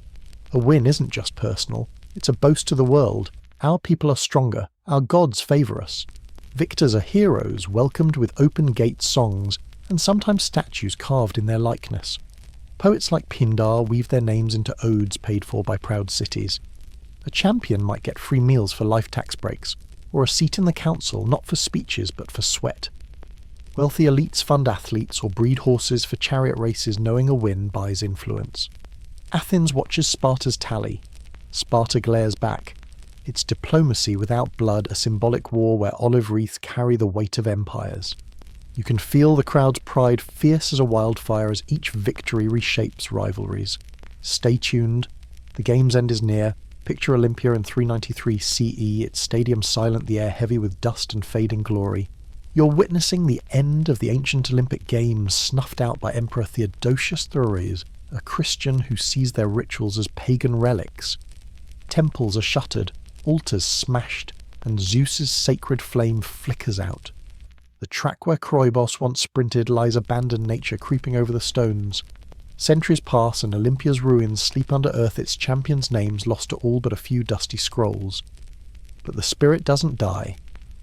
A win isn't just personal, it's a boast to the world. Our people are stronger, our gods favour us. Victors are heroes, welcomed with open gate songs, and sometimes statues carved in their likeness. Poets like Pindar weave their names into odes paid for by proud cities. A champion might get free meals for life tax breaks, or a seat in the council not for speeches but for sweat. Wealthy elites fund athletes or breed horses for chariot races, knowing a win buys influence. Athens watches Sparta's tally. Sparta glares back. It's diplomacy without blood, a symbolic war where olive wreaths carry the weight of empires. You can feel the crowd's pride fierce as a wildfire as each victory reshapes rivalries. Stay tuned. The game's end is near. Picture Olympia in 393 CE, its stadium silent, the air heavy with dust and fading glory. You're witnessing the end of the ancient Olympic Games, snuffed out by Emperor Theodosius III, a Christian who sees their rituals as pagan relics. Temples are shuttered, altars smashed, and Zeus's sacred flame flickers out. The track where Kroibos once sprinted lies abandoned, nature creeping over the stones. Centuries pass and Olympia's ruins sleep under earth, its champions' names lost to all but a few dusty scrolls. But the spirit doesn't die.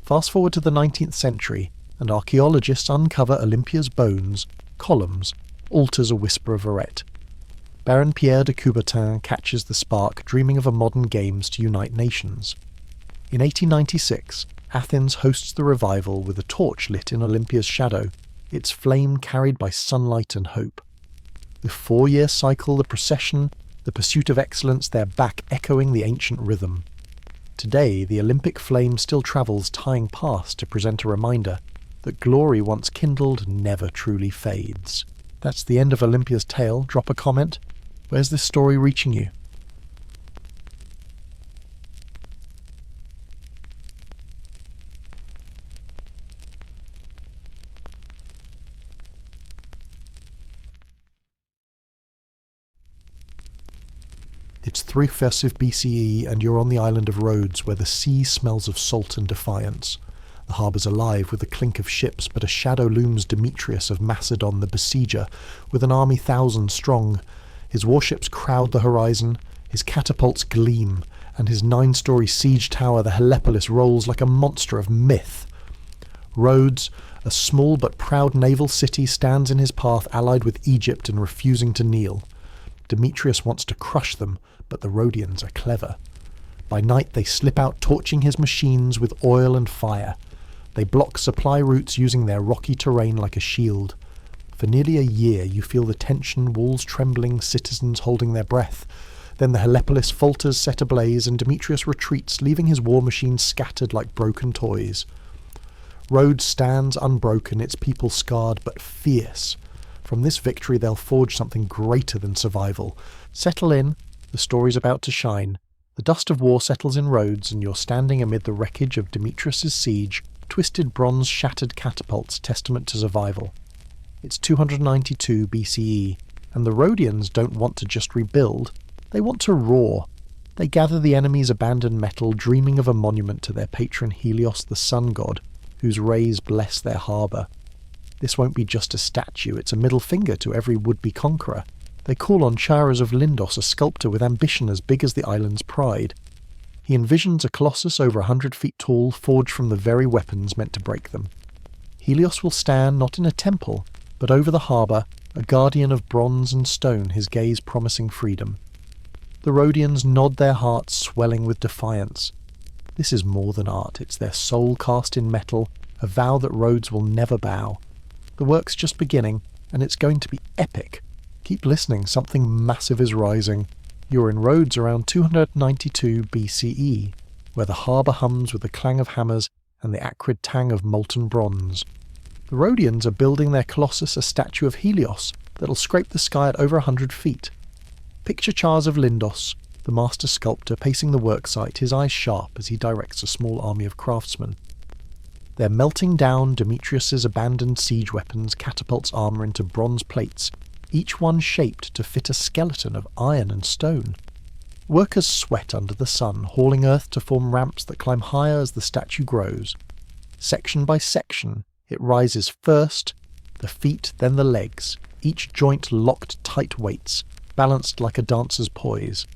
Fast forward to the 19th century, and archaeologists uncover Olympia's bones, columns, altars a whisper of arete. Baron Pierre de Coubertin catches the spark, dreaming of a modern games to unite nations. In 1896, Athens hosts the revival with a torch lit in Olympia's shadow, its flame carried by sunlight and hope. The 4-year cycle, the procession, the pursuit of excellence, they're back echoing the ancient rhythm. Today, the Olympic flame still travels, tying past to present a reminder that glory once kindled never truly fades. That's the end of Olympia's tale. Drop a comment. Where's this story reaching you? It's 350 BCE and you're on the island of Rhodes, where the sea smells of salt and defiance. The harbour's alive with the clink of ships, but a shadow looms Demetrius of Macedon, the besieger, with an army 1,000 strong. His warships crowd the horizon, his catapults gleam, and his 9-story siege tower, the Helepolis, rolls like a monster of myth. Rhodes, a small but proud naval city, stands in his path, allied with Egypt and refusing to kneel. Demetrius wants to crush them, but the Rhodians are clever. By night they slip out, torching his machines with oil and fire. They block supply routes using their rocky terrain like a shield. For nearly a year you feel the tension, walls trembling, citizens holding their breath. Then the Helepolis falters, set ablaze, and Demetrius retreats, leaving his war machines scattered like broken toys. Rhodes stands unbroken, its people scarred but fierce. From this victory they'll forge something greater than survival. Settle in, the story's about to shine. The dust of war settles in Rhodes, and you're standing amid the wreckage of Demetrius's siege, twisted bronze shattered catapults, testament to survival. It's 292 BCE, and the Rhodians don't want to just rebuild, they want to roar. They gather the enemy's abandoned metal, dreaming of a monument to their patron Helios, the sun god, whose rays bless their harbour. This won't be just a statue, it's a middle finger to every would-be conqueror. They call on Chares of Lindos, a sculptor with ambition as big as the island's pride. He envisions a colossus over 100 feet tall, forged from the very weapons meant to break them. Helios will stand not in a temple, but over the harbour, a guardian of bronze and stone, his gaze promising freedom. The Rhodians nod, their hearts swelling with defiance. This is more than art, it's their soul cast in metal, a vow that Rhodes will never bow. The work's just beginning, and it's going to be epic. Keep listening, something massive is rising. You're in Rhodes around 292 BCE, where the harbour hums with the clang of hammers and the acrid tang of molten bronze. The Rhodians are building their colossus, a statue of Helios, that'll scrape the sky at over 100 feet. Picture Chares of Lindos, the master sculptor, pacing the worksite, his eyes sharp as he directs a small army of craftsmen. They're melting down Demetrius's abandoned siege weapons, catapults armour into bronze plates, each one shaped to fit a skeleton of iron and stone. Workers sweat under the sun, hauling earth to form ramps that climb higher as the statue grows. Section by section, it rises first, the feet, then the legs, each joint locked tight weights, balanced like a dancer's poise.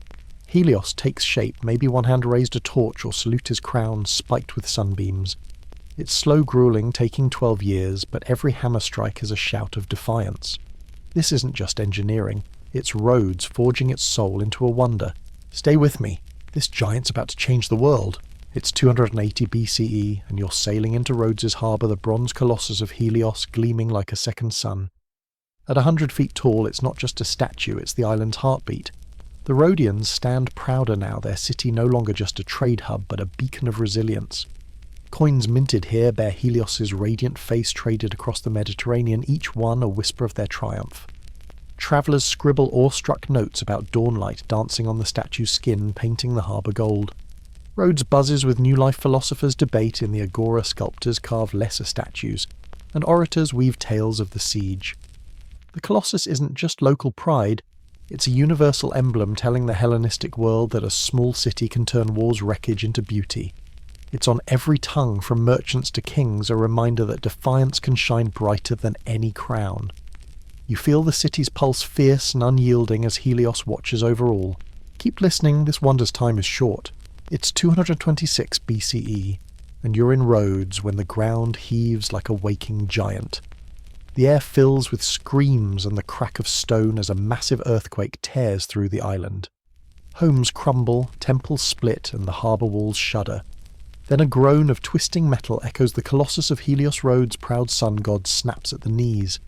Helios takes shape, maybe one hand raised a torch or salute his crown spiked with sunbeams. It's slow grueling, taking 12 years, but every hammer strike is a shout of defiance. This isn't just engineering, it's Rhodes forging its soul into a wonder. Stay with me, this giant's about to change the world. It's 280 BCE, and you're sailing into Rhodes's harbour, the bronze colossus of Helios gleaming like a second sun. At 100 feet tall, it's not just a statue, it's the island's heartbeat. The Rhodians stand prouder now, their city no longer just a trade hub, but a beacon of resilience. Coins minted here bear Helios's radiant face traded across the Mediterranean, each one a whisper of their triumph. Travellers scribble awestruck notes about dawnlight dancing on the statue's skin, painting the harbour gold. Rhodes buzzes with new life, philosophers debate in the agora, sculptors carve lesser statues, and orators weave tales of the siege. The Colossus isn't just local pride, it's a universal emblem telling the Hellenistic world that a small city can turn war's wreckage into beauty. It's on every tongue, from merchants to kings, a reminder that defiance can shine brighter than any crown. You feel the city's pulse fierce and unyielding as Helios watches over all. Keep listening, this wonder's time is short. It's 226 BCE, and you're in Rhodes when the ground heaves like a waking giant. The air fills with screams and the crack of stone as a massive earthquake tears through the island. Homes crumble, temples split, and the harbour walls shudder. Then a groan of twisting metal echoes the colossus of Helios Rhodes' proud sun god snaps at the knees.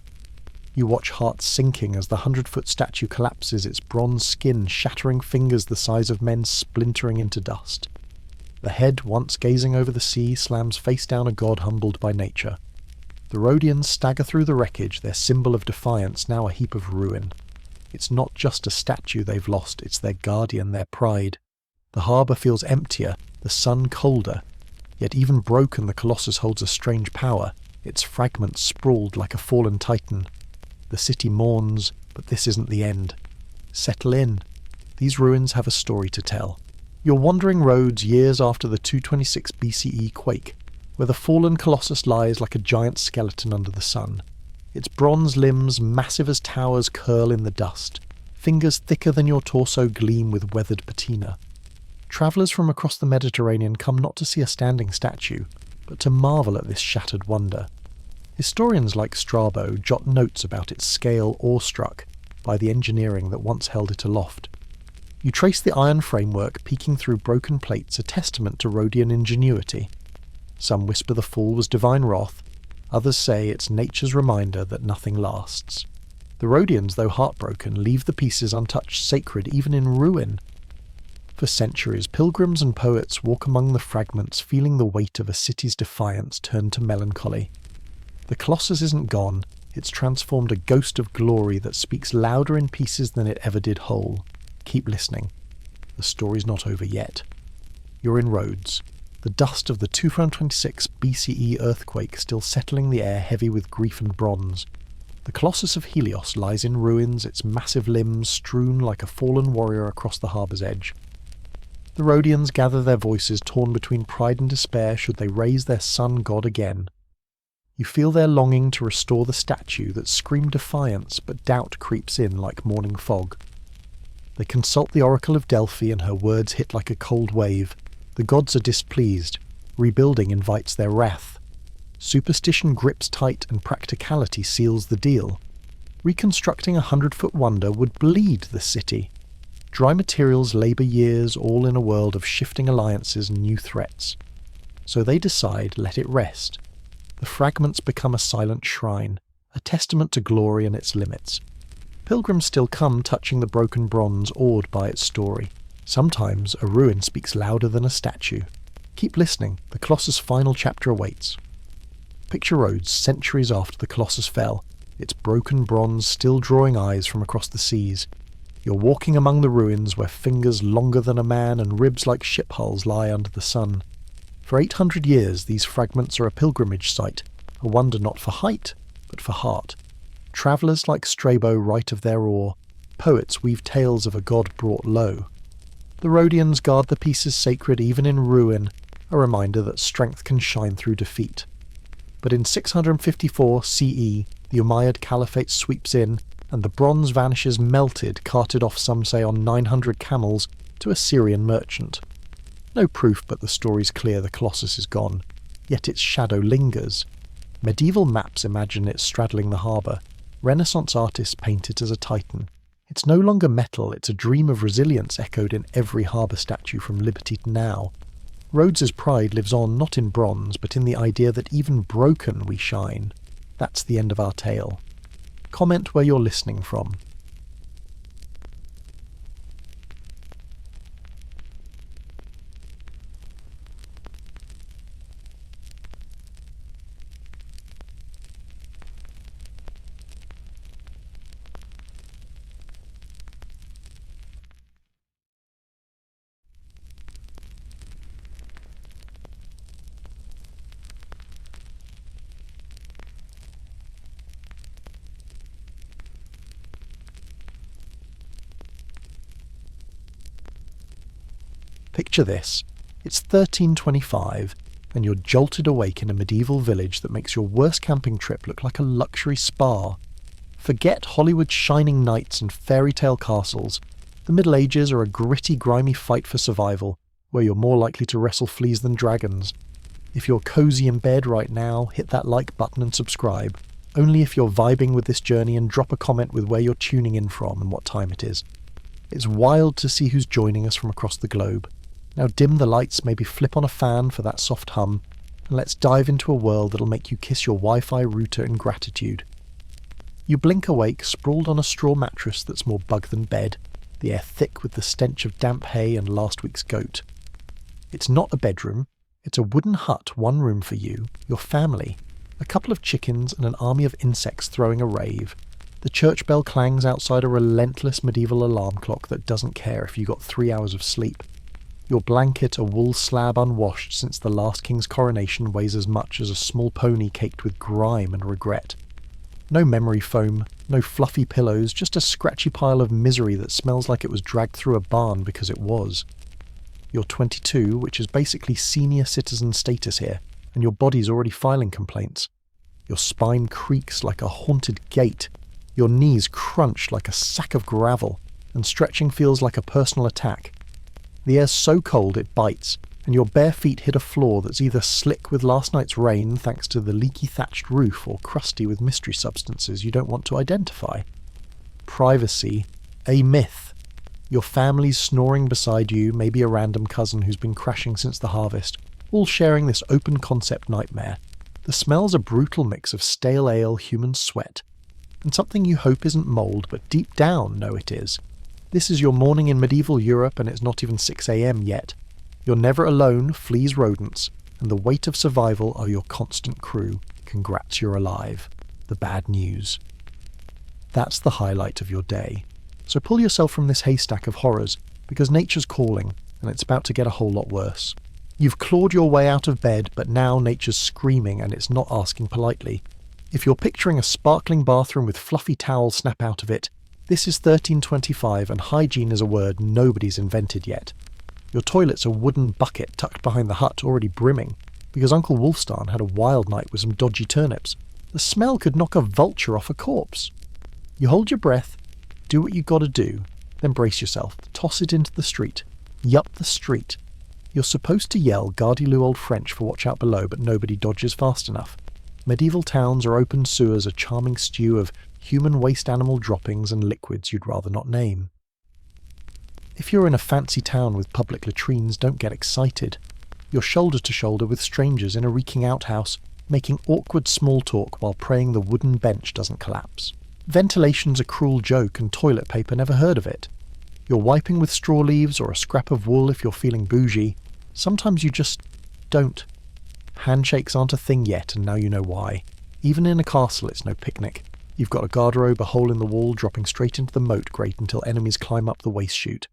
You watch hearts sinking as the 100-foot statue collapses, its bronze skin shattering, fingers the size of men splintering into dust. The head, once gazing over the sea, slams face down a god humbled by nature. The Rhodians stagger through the wreckage, their symbol of defiance now a heap of ruin. It's not just a statue they've lost, it's their guardian, their pride. The harbour feels emptier, the sun colder. Yet even broken, the Colossus holds a strange power, its fragments sprawled like a fallen titan. The city mourns, but this isn't the end. Settle in. These ruins have a story to tell. You're wandering Rhodes years after the 226 BCE quake, where the fallen Colossus lies like a giant skeleton under the sun. Its bronze limbs, massive as towers, curl in the dust. Fingers thicker than your torso gleam with weathered patina. Travellers from across the Mediterranean come not to see a standing statue, but to marvel at this shattered wonder. Historians like Strabo jot notes about its scale awestruck by the engineering that once held it aloft. You trace the iron framework peeking through broken plates, a testament to Rhodian ingenuity. Some whisper the fall was divine wrath, others say it's nature's reminder that nothing lasts. The Rhodians, though heartbroken, leave the pieces untouched sacred even in ruin. For centuries, pilgrims and poets walk among the fragments, feeling the weight of a city's defiance turned to melancholy. The Colossus isn't gone, it's transformed a ghost of glory that speaks louder in pieces than it ever did whole. Keep listening. The story's not over yet. You're in Rhodes, the dust of the 226 BCE earthquake still settling the air heavy with grief and bronze. The Colossus of Helios lies in ruins, its massive limbs strewn like a fallen warrior across the harbour's edge. The Rhodians gather their voices, torn between pride and despair should they raise their sun god again. You feel their longing to restore the statue that screamed defiance, but doubt creeps in like morning fog. They consult the oracle of Delphi, and her words hit like a cold wave. The gods are displeased. Rebuilding invites their wrath. Superstition grips tight and practicality seals the deal. Reconstructing a 100-foot wonder would bleed the city. Dry materials, labour years, all in a world of shifting alliances and new threats. So they decide, let it rest. The fragments become a silent shrine, a testament to glory and its limits. Pilgrims still come, touching the broken bronze, awed by its story. Sometimes a ruin speaks louder than a statue. Keep listening, the Colossus' final chapter awaits. Picture Rhodes centuries after the Colossus fell, its broken bronze still drawing eyes from across the seas. You're walking among the ruins where fingers longer than a man and ribs like ship hulls lie under the sun. For 800 years these fragments are a pilgrimage site, a wonder not for height, but for heart. Travellers like Strabo write of their awe, poets weave tales of a god brought low. The Rhodians guard the pieces sacred even in ruin, a reminder that strength can shine through defeat. But in 654 CE, the Umayyad Caliphate sweeps in, and the bronze vanishes melted, carted off some say on 900 camels, to a Syrian merchant. No proof, but the story's clear the Colossus is gone, yet its shadow lingers. Medieval maps imagine it straddling the harbour. Renaissance artists paint it as a titan. It's no longer metal, it's a dream of resilience echoed in every harbour statue from Liberty to now. Rhodes's pride lives on not in bronze, but in the idea that even broken we shine. That's the end of our tale. Comment where you're listening from. Picture this. It's 1325, and you're jolted awake in a medieval village that makes your worst camping trip look like a luxury spa. Forget Hollywood's shining knights and fairy tale castles. The Middle Ages are a gritty, grimy fight for survival, where you're more likely to wrestle fleas than dragons. If you're cozy in bed right now, hit that like button and subscribe. Only if you're vibing with this journey, and drop a comment with where you're tuning in from and what time it is. It's wild to see who's joining us from across the globe. Now dim the lights, maybe flip on a fan for that soft hum, and let's dive into a world that'll make you kiss your Wi-Fi router in gratitude. You blink awake, sprawled on a straw mattress that's more bug than bed, the air thick with the stench of damp hay and last week's goat. It's not a bedroom, it's a wooden hut, one room for you, your family, a couple of chickens and an army of insects throwing a rave. The church bell clangs outside a relentless medieval alarm clock that doesn't care if you got 3 hours of sleep. Your blanket, a wool slab unwashed since the last king's coronation, weighs as much as a small pony caked with grime and regret. No memory foam, no fluffy pillows, just a scratchy pile of misery that smells like it was dragged through a barn because it was. You're 22, which is basically senior citizen status here, and your body's already filing complaints. Your spine creaks like a haunted gate, your knees crunch like a sack of gravel, and stretching feels like a personal attack. The air's so cold it bites, and your bare feet hit a floor that's either slick with last night's rain thanks to the leaky thatched roof or crusty with mystery substances you don't want to identify. Privacy, a myth. Your family's snoring beside you, maybe a random cousin who's been crashing since the harvest, all sharing this open concept nightmare. The smell's a brutal mix of stale ale, human sweat, and something you hope isn't mould, but deep down know it is. This is your morning in medieval Europe, and it's not even 6 a.m. yet. You're never alone, fleas rodents, and the weight of survival are your constant crew. Congrats, you're alive. The bad news. That's the highlight of your day. So pull yourself from this haystack of horrors, because nature's calling, and it's about to get a whole lot worse. You've clawed your way out of bed, but now nature's screaming and it's not asking politely. If you're picturing a sparkling bathroom with fluffy towels snap out of it, this is 1325 and hygiene is a word nobody's invented yet. Your toilet's a wooden bucket tucked behind the hut already brimming, because Uncle Wolfstarn had a wild night with some dodgy turnips. The smell could knock a vulture off a corpse. You hold your breath, do what you gotta do, then brace yourself, toss it into the street. Yup, the street. You're supposed to yell Gardez-vous old French for watch out below, but nobody dodges fast enough. Medieval towns or open sewers, a charming stew of human waste animal droppings and liquids you'd rather not name. If you're in a fancy town with public latrines, don't get excited. You're shoulder to shoulder with strangers in a reeking outhouse, making awkward small talk while praying the wooden bench doesn't collapse. Ventilation's a cruel joke and toilet paper never heard of it. You're wiping with straw leaves or a scrap of wool if you're feeling bougie. Sometimes you just don't. Handshakes aren't a thing yet, and now you know why. Even in a castle it's no picnic. You've got a garderobe, a hole in the wall, dropping straight into the moat grate until enemies climb up the waste chute.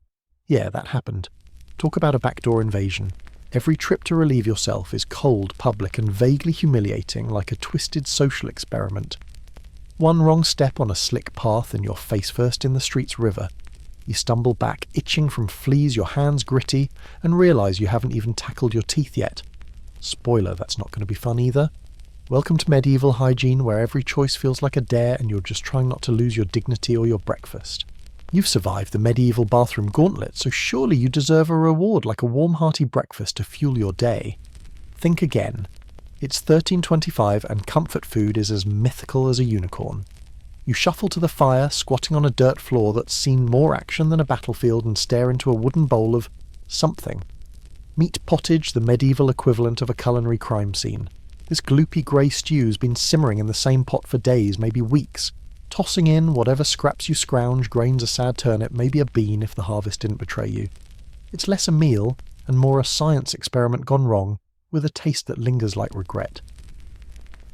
Yeah, that happened. Talk about a backdoor invasion. Every trip to relieve yourself is cold, public, and vaguely humiliating, like a twisted social experiment. One wrong step on a slick path and you're face first in the street's river. You stumble back, itching from fleas, your hands gritty, and realise you haven't even tackled your teeth yet. Spoiler, that's not going to be fun either. Welcome to medieval hygiene, where every choice feels like a dare and you're just trying not to lose your dignity or your breakfast. You've survived the medieval bathroom gauntlet, so surely you deserve a reward like a warm hearty breakfast to fuel your day. Think again. It's 1325 and comfort food is as mythical as a unicorn. You shuffle to the fire, squatting on a dirt floor that's seen more action than a battlefield, and stare into a wooden bowl of something. Meat pottage, the medieval equivalent of a culinary crime scene. This gloopy grey stew's been simmering in the same pot for days, maybe weeks, tossing in whatever scraps you scrounge, grains a sad turnip, maybe a bean if the harvest didn't betray you. It's less a meal and more a science experiment gone wrong, with a taste that lingers like regret.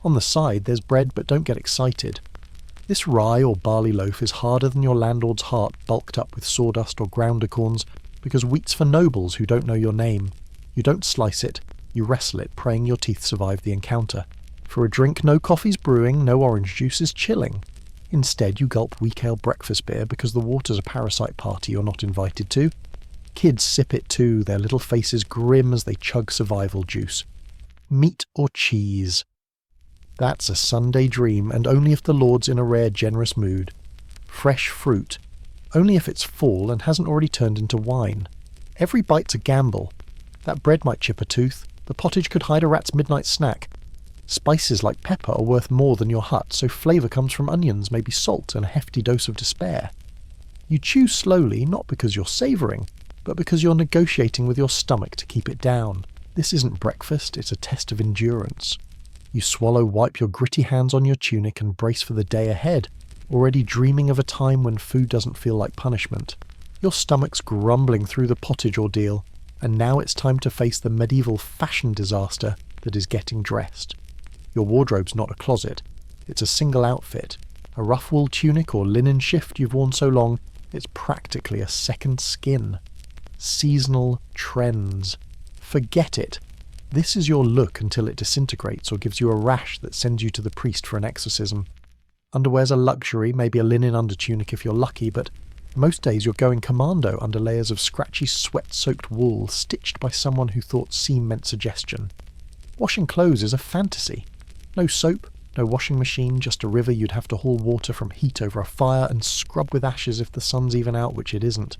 On the side there's bread, but don't get excited. This rye or barley loaf is harder than your landlord's heart bulked up with sawdust or ground acorns, because wheat's for nobles who don't know your name. You don't slice it, you wrestle it, praying your teeth survive the encounter. For a drink, no coffee's brewing, no orange juice is chilling. Instead, you gulp weak ale breakfast beer because the water's a parasite party you're not invited to. Kids sip it too, their little faces grim as they chug survival juice. Meat or cheese? That's a Sunday dream, and only if the Lord's in a rare, generous mood. Fresh fruit. Only if it's fall and hasn't already turned into wine. Every bite's a gamble. That bread might chip a tooth. The pottage could hide a rat's midnight snack. Spices like pepper are worth more than your hut, so flavour comes from onions, maybe salt, and a hefty dose of despair. You chew slowly, not because you're savouring, but because you're negotiating with your stomach to keep it down. This isn't breakfast, it's a test of endurance. You swallow, wipe your gritty hands on your tunic and brace for the day ahead, already dreaming of a time when food doesn't feel like punishment. Your stomach's grumbling through the pottage ordeal, and now it's time to face the medieval fashion disaster that is getting dressed. Your wardrobe's not a closet, it's a single outfit. A rough wool tunic or linen shift you've worn so long, it's practically a second skin. Seasonal trends. Forget it. This is your look until it disintegrates or gives you a rash that sends you to the priest for an exorcism. Underwear's a luxury, maybe a linen undertunic if you're lucky, but most days you're going commando under layers of scratchy, sweat-soaked wool stitched by someone who thought seam meant suggestion. Washing clothes is a fantasy. No soap, no washing machine, just a river you'd have to haul water from heat over a fire and scrub with ashes if the sun's even out, which it isn't.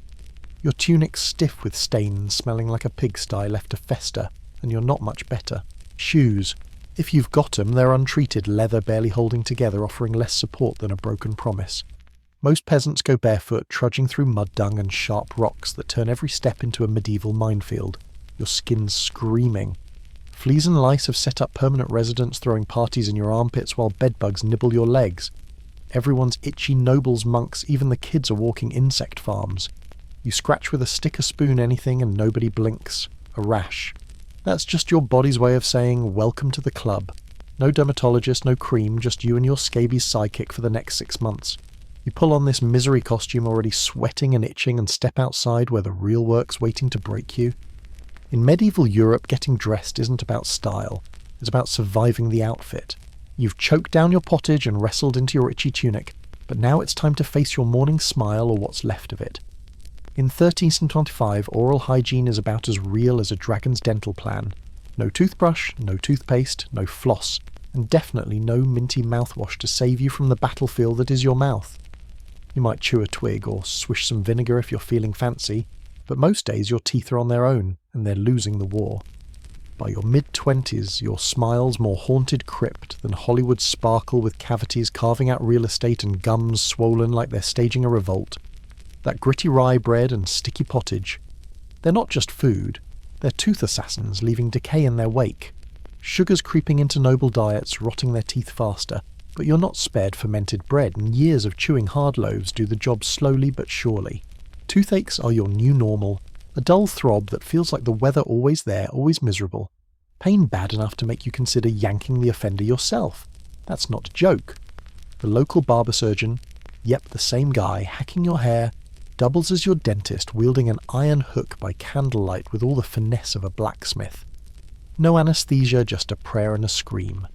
Your tunic's stiff with stains, smelling like a pigsty left to fester, and you're not much better. Shoes. If you've got 'em, they're untreated, leather barely holding together, offering less support than a broken promise. Most peasants go barefoot, trudging through mud dung and sharp rocks that turn every step into a medieval minefield. Your skin's screaming. Fleas and lice have set up permanent residence, throwing parties in your armpits while bedbugs nibble your legs. Everyone's itchy nobles, monks, even the kids are walking insect farms. You scratch with a stick, a spoon, anything, and nobody blinks. A rash. That's just your body's way of saying, welcome to the club. No dermatologist, no cream, just you and your scabies sidekick for the next 6 months. You pull on this misery costume already sweating and itching and step outside where the real work's waiting to break you. In medieval Europe, getting dressed isn't about style. It's about surviving the outfit. You've choked down your pottage and wrestled into your itchy tunic, but now it's time to face your morning smile or what's left of it. In 1325, oral hygiene is about as real as a dragon's dental plan. No toothbrush, no toothpaste, no floss, and definitely no minty mouthwash to save you from the battlefield that is your mouth. You might chew a twig or swish some vinegar if you're feeling fancy, but most days your teeth are on their own, and they're losing the war. By your mid-20s, your smile's more haunted crypt than Hollywood's sparkle with cavities carving out real estate and gums swollen like they're staging a revolt. That gritty rye bread and sticky pottage. They're not just food, they're tooth assassins leaving decay in their wake. Sugar's creeping into noble diets, rotting their teeth faster, but you're not spared fermented bread, and years of chewing hard loaves do the job slowly but surely. Toothaches are your new normal, a dull throb that feels like the weather always there, always miserable. Pain bad enough to make you consider yanking the offender yourself. That's not a joke. The local barber surgeon, yep, the same guy, hacking your hair, doubles as your dentist, wielding an iron hook by candlelight with all the finesse of a blacksmith. No anesthesia, just a prayer and a scream.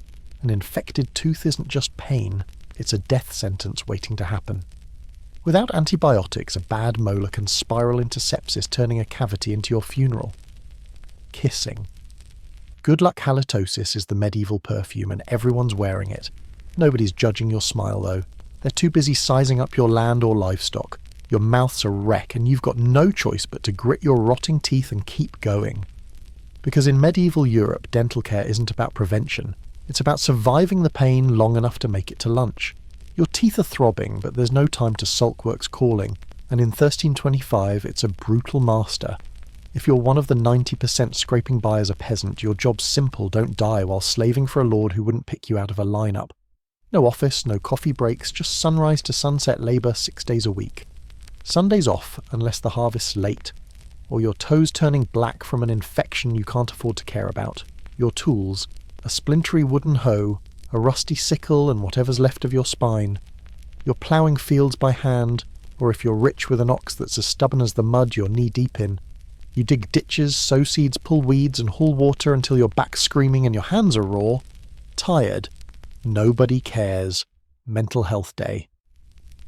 An infected tooth isn't just pain, it's a death sentence waiting to happen. Without antibiotics, a bad molar can spiral into sepsis, turning a cavity into your funeral. Kissing. Good luck halitosis is the medieval perfume, and everyone's wearing it. Nobody's judging your smile, though. They're too busy sizing up your land or livestock. Your mouth's a wreck, and you've got no choice but to grit your rotting teeth and keep going. Because in medieval Europe, dental care isn't about prevention. It's about surviving the pain long enough to make it to lunch. Your teeth are throbbing, but there's no time to sulk-work's calling, and in 1325 it's a brutal master. If you're one of the 90% scraping by as a peasant, your job's simple: don't die while slaving for a lord who wouldn't pick you out of a lineup. No office, no coffee breaks, just sunrise to sunset labour 6 days a week. Sundays off, unless the harvest's late, or your toes turning black from an infection you can't afford to care about. Your tools: a splintery wooden hoe, a rusty sickle, and whatever's left of your spine. You're ploughing fields by hand, or if you're rich, with an ox that's as stubborn as the mud you're knee-deep in. You dig ditches, sow seeds, pull weeds, and haul water until your back's screaming and your hands are raw. Tired. Nobody cares. Mental health day.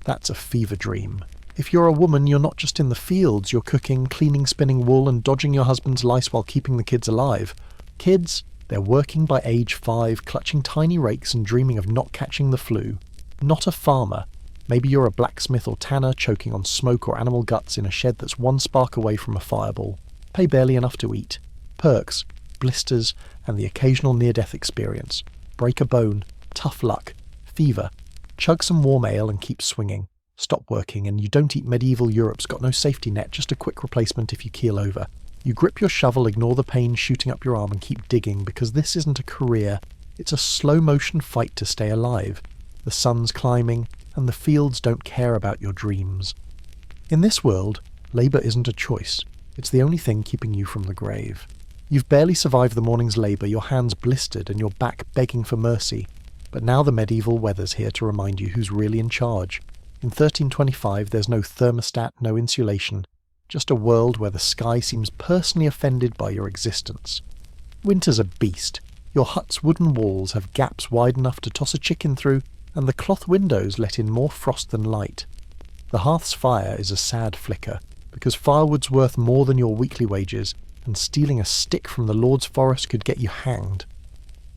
That's a fever dream. If you're a woman, you're not just in the fields, you're cooking, cleaning, spinning wool, and dodging your husband's lice while keeping the kids alive. Kids, they're working by age 5, clutching tiny rakes and dreaming of not catching the flu. Not a farmer. Maybe you're a blacksmith or tanner, choking on smoke or animal guts in a shed that's one spark away from a fireball. Pay barely enough to eat. Perks, blisters, and the occasional near-death experience. Break a bone, tough luck, fever. Chug some warm ale and keep swinging. Stop working, and you don't eat. Medieval Europe's got no safety net, just a quick replacement if you keel over. You grip your shovel, ignore the pain shooting up your arm, and keep digging, because this isn't a career. It's a slow-motion fight to stay alive. The sun's climbing, and the fields don't care about your dreams. In this world, labour isn't a choice. It's the only thing keeping you from the grave. You've barely survived the morning's labour, your hands blistered and your back begging for mercy. But now the medieval weather's here to remind you who's really in charge. In 1325 there's no thermostat, no insulation. Just a world where the sky seems personally offended by your existence. Winter's a beast. Your hut's wooden walls have gaps wide enough to toss a chicken through, and the cloth windows let in more frost than light. The hearth's fire is a sad flicker, because firewood's worth more than your weekly wages, and stealing a stick from the Lord's forest could get you hanged.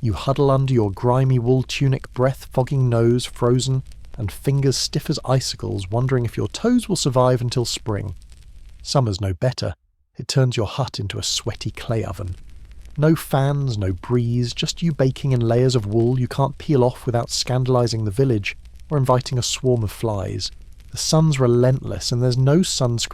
You huddle under your grimy wool tunic, breath fogging, nose frozen, and fingers stiff as icicles, wondering if your toes will survive until spring. Summer's no better. It turns your hut into a sweaty clay oven. No fans, no breeze, just you baking in layers of wool you can't peel off without scandalising the village or inviting a swarm of flies. The sun's relentless and there's no sunscreen